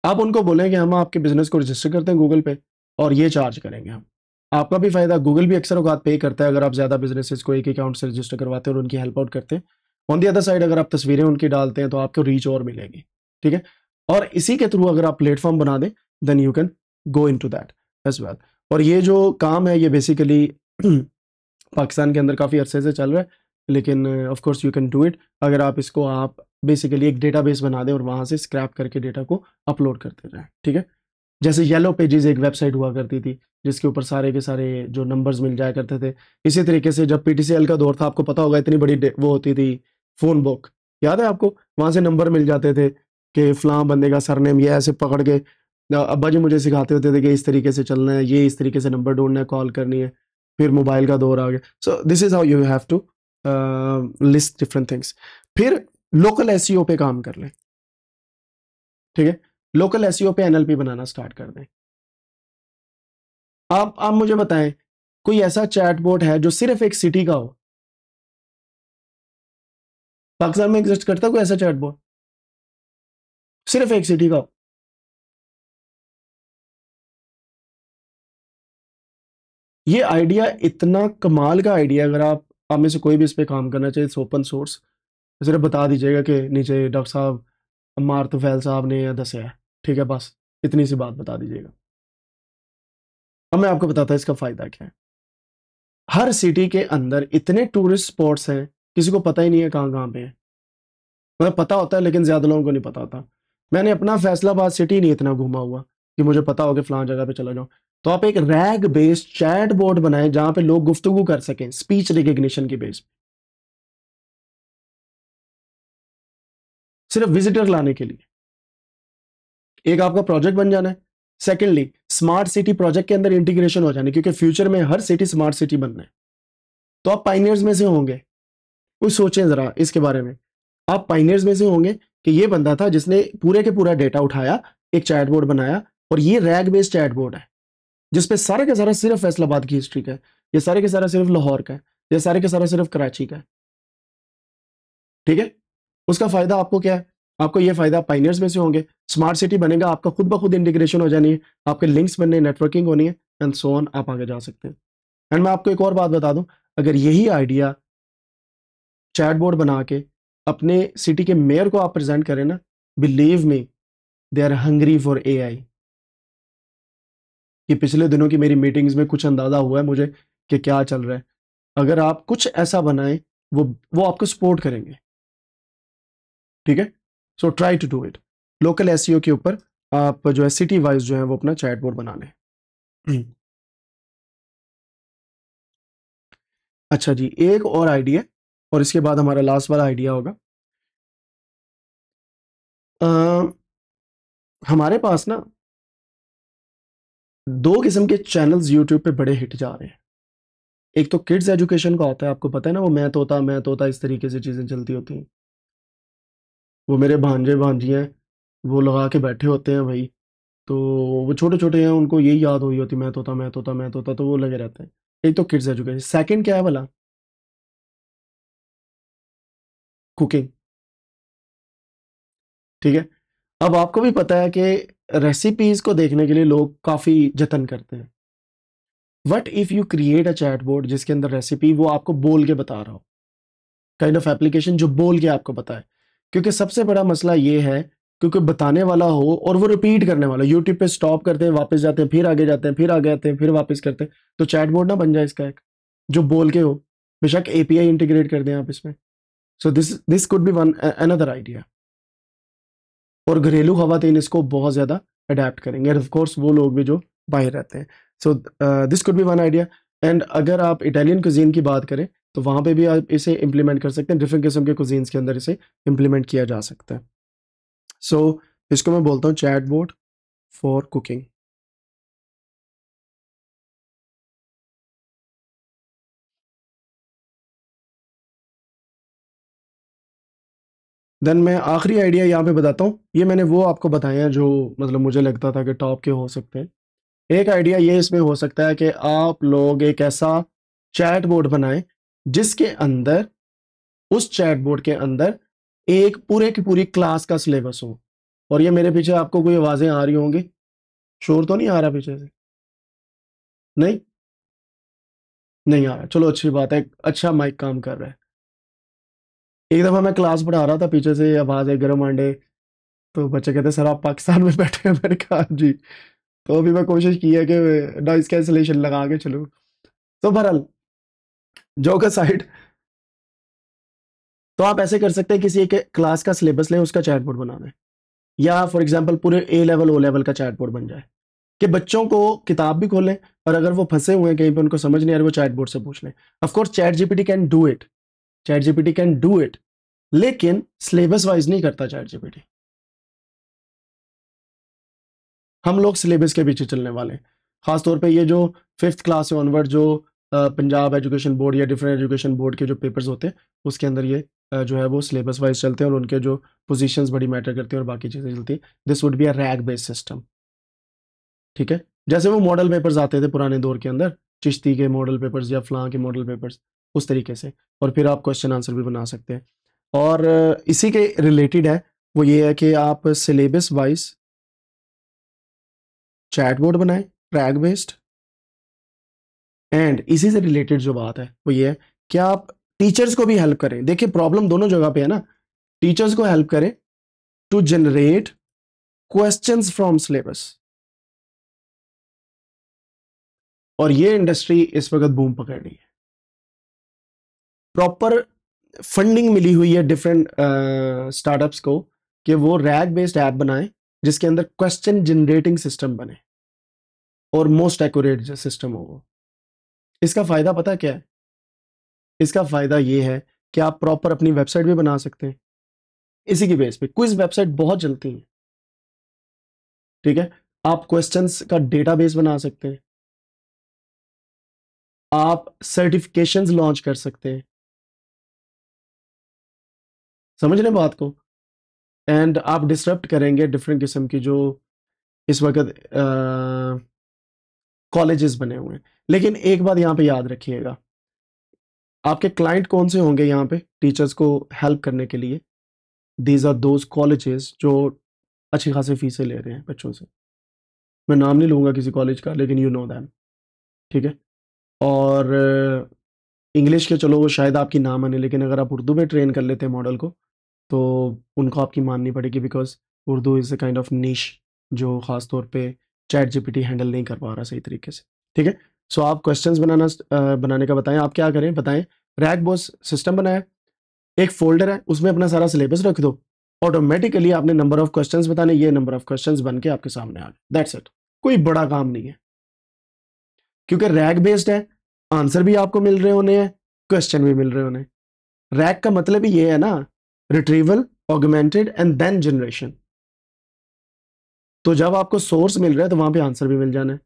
आप उनको बोलें कि हम आपके बिजनेस को रजिस्टर करते हैं गूगल पे, और ये चार्ज करेंगे हम, आपका भी फायदा, गूगल भी अक्सर औकात पे करता है अगर आप ज्यादा बिजनेसेस को एक अकाउंट से रजिस्टर करवाते हैं और उनकी हेल्प आउट करते हैं। ऑन दी अदर साइड अगर आप तस्वीरें उनकी डालते हैं तो आपको रीच और मिलेगी। ठीक है, और इसी के थ्रू अगर आप प्लेटफॉर्म बना दें, then you can go into that as well. और ये जो काम है ये बेसिकली पाकिस्तान के अंदर काफ़ी अरसे से चल रहा है, लेकिन of course you can do it अगर आप इसको आप बेसिकली एक डेटाबेस बना दें और वहाँ से स्क्रैप करके डेटा को अपलोड करते रहें। ठीक है, जैसे येलो पेजेस एक वेबसाइट हुआ करती थी जिसके ऊपर सारे के सारे जो नंबर्स मिल जाया करते थे। इसी तरीके से जब पीटीसीएल का दौर था, आपको पता होगा, इतनी बड़ी वो होती थी फोन बुक, याद है आपको? वहां से नंबर मिल जाते थे कि फलां बंदे का सरनेम ये, ऐसे पकड़ के अब्बा जी मुझे सिखाते होते थे कि इस तरीके से चलना है, ये इस तरीके से नंबर ढूंढना है, कॉल करनी है। फिर मोबाइल का दौर आ गया। So this is how you have to list different things. फिर लोकल एसईओ पे काम कर लें, ठीक है? लोकल एसईओ पे एनएलपी बनाना स्टार्ट कर दें। आप मुझे बताएं, कोई ऐसा चैटबॉट है जो सिर्फ एक सिटी का हो? पाकिस्तान में एग्जिस्ट करता है कोई ऐसा चैटबॉट सिर्फ एक सिटी का हो? ये आइडिया इतना कमाल का आइडिया, अगर आप में से कोई भी इस पे काम करना चाहिए, ओपन सोर्स, सिर्फ बता दीजिएगा कि नीचे डॉक्टर साहब अम्मार तुफैल साहब ने दसिया है, ठीक है? बस इतनी सी बात बता दीजिएगा। अब मैं आपको बताता हूँ इसका फायदा क्या है। हर सिटी के अंदर इतने टूरिस्ट स्पॉट्स हैं, किसी को पता ही नहीं है कहाँ कहाँ पे है। मतलब पता होता है लेकिन ज्यादा लोगों को नहीं पता होता। मैंने अपना फैसलाबाद सिटी नहीं इतना घूमा हुआ कि मुझे पता हो कि फलां जगह पे चला जाऊं। तो आप एक रैग बेस्ड चैट बोर्ड बनाएं जहां पे लोग गुफ्तगू कर सकें स्पीच रिकग्निशन की बेस, सिर्फ विजिटर लाने के लिए। एक आपका प्रोजेक्ट बन जाना है। सेकेंडली, स्मार्ट सिटी प्रोजेक्ट के अंदर इंटीग्रेशन हो जाने, क्योंकि फ्यूचर में हर सिटी स्मार्ट सिटी बनना है। तो आप पाइनियर्स में से होंगे, कुछ सोचें जरा इसके बारे में। आप पाइनियर्स में से होंगे कि ये बंदा था जिसने पूरे के पूरा डेटा उठाया, एक चैटबोर्ड बनाया, और ये रैग बेस्ड चैटबोर्ड है जिसपे सारे का सारा सिर्फ फैसलाबाद की हिस्ट्री का है, ये सारे के सारा सिर्फ लाहौर का है, ये सारे के सारा सिर्फ कराची का है, ठीक है? उसका फायदा आपको क्या है? आपको ये फायदा, पाइनियर्स में से होंगे, स्मार्ट सिटी बनेगा, आपका खुद ब खुद इंटीग्रेशन हो जानी है, आपके लिंक्स बनने, नेटवर्किंग होनी है, एंड सो ऑन, आप आगे जा सकते हैं। एंड मैं आपको एक और बात बता दूं, अगर यही आइडिया चैटबोर्ड बना के अपने सिटी के मेयर को आप प्रेजेंट करें ना, believe me, they are hungry for AI. ये पिछले दिनों की मेरी मीटिंग्स में कुछ अंदाजा हुआ है मुझे कि क्या चल रहा है। अगर आप कुछ ऐसा बनाएं, वो आपको सपोर्ट करेंगे, ठीक है? So try to do it. Local SEO के ऊपर आप जो है सिटी वाइज जो है वो अपना चैटबोर्ड बना लें। अच्छा जी, एक और आइडिया, और इसके बाद हमारा लास्ट वाला आइडिया होगा। हमारे पास ना दो किस्म के चैनल्स यूट्यूब पे बड़े हिट जा रहे हैं। एक तो किड्स एजुकेशन का होता है, आपको पता है ना, वो मैं तोता इस तरीके से चीज़ें चलती होती हैं। वो मेरे भांजे भांजी हैं, वो लगा के बैठे होते हैं भाई। तो वो छोटे छोटे हैं, उनको यही याद हुई होती, मैं तोता मैं तोता मैं तोता, तो वो लगे रहते हैं। एक तो किड्स एजुकेशन। सेकंड क्या है भला? कुकिंग, ठीक है? अब आपको भी पता है कि रेसिपीज को देखने के लिए लोग काफ़ी जतन करते हैं। What if you create a chat board जिसके अंदर रेसिपी वो आपको बोल के बता रहा हो, काइंड ऑफ एप्लीकेशन जो बोल के आपको बताए। क्योंकि सबसे बड़ा मसला ये है, क्योंकि बताने वाला हो और वो रिपीट करने वाला, यूट्यूब पे स्टॉप करते हैं, वापस जाते हैं, फिर आगे जाते हैं, फिर आगे आते हैं, फिर वापस करते हैं। तो चैट बोर्ड ना बन जाए इसका एक, जो बोल के हो। बेशक एपीआई इंटीग्रेट कर दें आप इसमें। So this could be one another idea. और घरेलू खवातीन इसको बहुत ज़्यादा अडेप्ट करेंगे, ऑफ कोर्स वो लोग भी जो बाहर रहते हैं। So this could be one idea. And अगर आप इटालियन कुजीन की बात करें तो वहाँ पे भी आप इसे इम्प्लीमेंट कर सकते हैं, डिफरेंट किस्म के कुजीन्स के अंदर इसे इम्प्लीमेंट किया जा सकता है। सो इसको मैं बोलता हूँ chat board for cooking. Then मैं आखिरी आइडिया यहाँ पे बताता हूँ। ये मैंने वो आपको बताए हैं जो मतलब मुझे लगता था कि टॉप के हो सकते हैं। एक आइडिया ये इसमें हो सकता है कि आप लोग एक ऐसा चैट बोर्ड बनाएं जिसके अंदर, उस चैट बोर्ड के अंदर एक पूरे की पूरी क्लास का सिलेबस हो। और ये मेरे पीछे आपको कोई आवाजें आ रही होंगी, शोर तो नहीं आ रहा पीछे से? नहीं, नहीं आ रहा, चलो अच्छी बात है, अच्छा माइक काम कर रहा है। एक दफा मैं क्लास पढ़ा रहा था, पीछे से आवाज है गरम अंडे, तो बच्चे कहते सर आप पाकिस्तान में बैठे हैं, मैंने कहा "हाँ जी"। तो अभी मैं कोशिश की है कि नॉइस कैंसिलेशन लगा के चलूं। तो बहरहाल, जोक साइड, तो आप ऐसे कर सकते हैं, किसी एक क्लास का सिलेबस लें, उसका चैट बोर्ड बनाना है। या फॉर एग्जांपल पूरे ए लेवल ओ लेवल का चैट बोर्ड बन जाए। कि बच्चों को किताब भी खोलें और अगर वो फंसे हुए हैं कहीं पे उनको समझ नहीं आ रही वो चैट बोर्ड से पूछ लें। Of course chat GPT can do it, chat GPT can do it, लेकिन सिलेबस वाइज नहीं करता चैट जीपीटी। हम लोग सिलेबस के पीछे चलने वाले हैं, खासतौर पे ये जो 5th क्लास से ऑनवर्ड जो पंजाब एजुकेशन बोर्ड या डिफरेंट एजुकेशन बोर्ड के जो पेपर्स होते हैं उसके अंदर ये जो है वो सिलेबस वाइज चलते हैं और उनके जो पोजीशंस बड़ी मैटर करती हैं और बाकी चीज़ें चलती हैं। This would be a rag based system, ठीक है। जैसे वो मॉडल पेपर्स आते थे पुराने दौर के अंदर, चिश्ती के मॉडल पेपर्स या फलां के मॉडल पेपर्स, उस तरीके से, और फिर आप क्वेश्चन आंसर भी बना सकते हैं। और इसी के रिलेटेड है वो ये है कि आप सिलेबस वाइज चैटबॉट बनाएं रैग बेस्ड, एंड इसी से रिलेटेड जो बात है वो ये है कि आप टीचर्स को भी हेल्प करें। देखिए प्रॉब्लम दोनों जगह पे है ना, टीचर्स को हेल्प करें to generate questions from syllabus, और ये इंडस्ट्री इस वक्त बूम पकड़ रही है। प्रॉपर फंडिंग मिली हुई है डिफरेंट स्टार्टअप्स को कि वो रैग बेस्ड ऐप बनाएं जिसके अंदर क्वेश्चन जनरेटिंग सिस्टम बने और मोस्ट एक्यूरेट सिस्टम हो वो। इसका फायदा पता क्या है? इसका फायदा ये है कि आप प्रॉपर अपनी वेबसाइट भी बना सकते हैं इसी की बेस पे। क्विज वेबसाइट बहुत चलती है, ठीक है। आप क्वेश्चंस का डेटाबेस बना सकते हैं, आप सर्टिफिकेशंस लॉन्च कर सकते हैं, समझ रहे हैं बात को। एंड आप डिसरप्ट करेंगे डिफरेंट किस्म की जो इस वक्त कॉलेजेस बने हुए हैं। लेकिन एक बात यहाँ पे याद रखिएगा, आपके क्लाइंट कौन से होंगे यहाँ पे टीचर्स को हेल्प करने के लिए? दीज आर दोज कॉलेजेस जो अच्छी खासी फीसें ले रहे हैं बच्चों से। मैं नाम नहीं लूँगा किसी कॉलेज का, लेकिन यू नो दैम, ठीक है। और इंग्लिश के चलो वो शायद आपकी ना माने, लेकिन अगर आप उर्दू में ट्रेन कर लेते हैं मॉडल को तो उनको आपकी माननी पड़ेगी, because Urdu is a kind of निश जो ख़ास तौर पे चैट जीपीटी हैंडल नहीं कर पा रहा सही तरीके से, ठीक है। सो आप क्वेश्चंस बनाने का बताएं, आप क्या करें बताएं। रैग बॉस सिस्टम बनाए, एक फोल्डर है उसमें अपना सारा सिलेबस रख दो, ऑटोमेटिकली आपने नंबर ऑफ क्वेश्चंस बताने, ये नंबर ऑफ क्वेश्चंस बन के आपके सामने आ गए, दैट्स इट। कोई बड़ा काम नहीं है, क्योंकि रैग बेस्ड है, आंसर भी आपको मिल रहे होने हैं, क्वेश्चन भी मिल रहे होने। रैग का मतलब ही ये है ना, retrieval, augmented and then generation. तो जब आपको सोर्स मिल रहा है तो वहां पे आंसर भी मिल जाना है,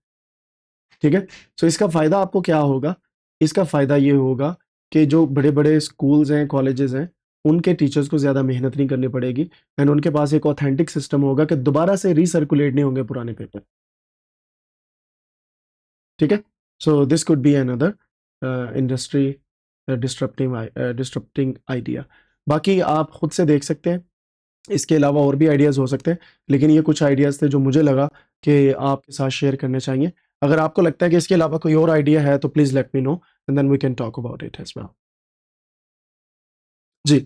ठीक है। सो इसका फायदा आपको क्या होगा? इसका फायदा ये होगा कि जो बड़े बड़े स्कूल्स हैं, कॉलेजेस हैं, उनके टीचर्स को ज्यादा मेहनत नहीं करनी पड़ेगी, एंड उनके पास एक ऑथेंटिक सिस्टम होगा कि दोबारा से रिसर्कुलेट नहीं होंगे पुराने पेपर, ठीक है। So this could be another industry disturbing idea. बाकी आप खुद से देख सकते हैं, इसके अलावा और भी आइडियाज़ हो सकते हैं, लेकिन ये कुछ आइडियाज़ थे जो मुझे लगा कि आपके साथ शेयर करने चाहिए। अगर आपको लगता है कि इसके अलावा कोई और आइडिया है तो please let me know and then we can talk about it as well. Ji.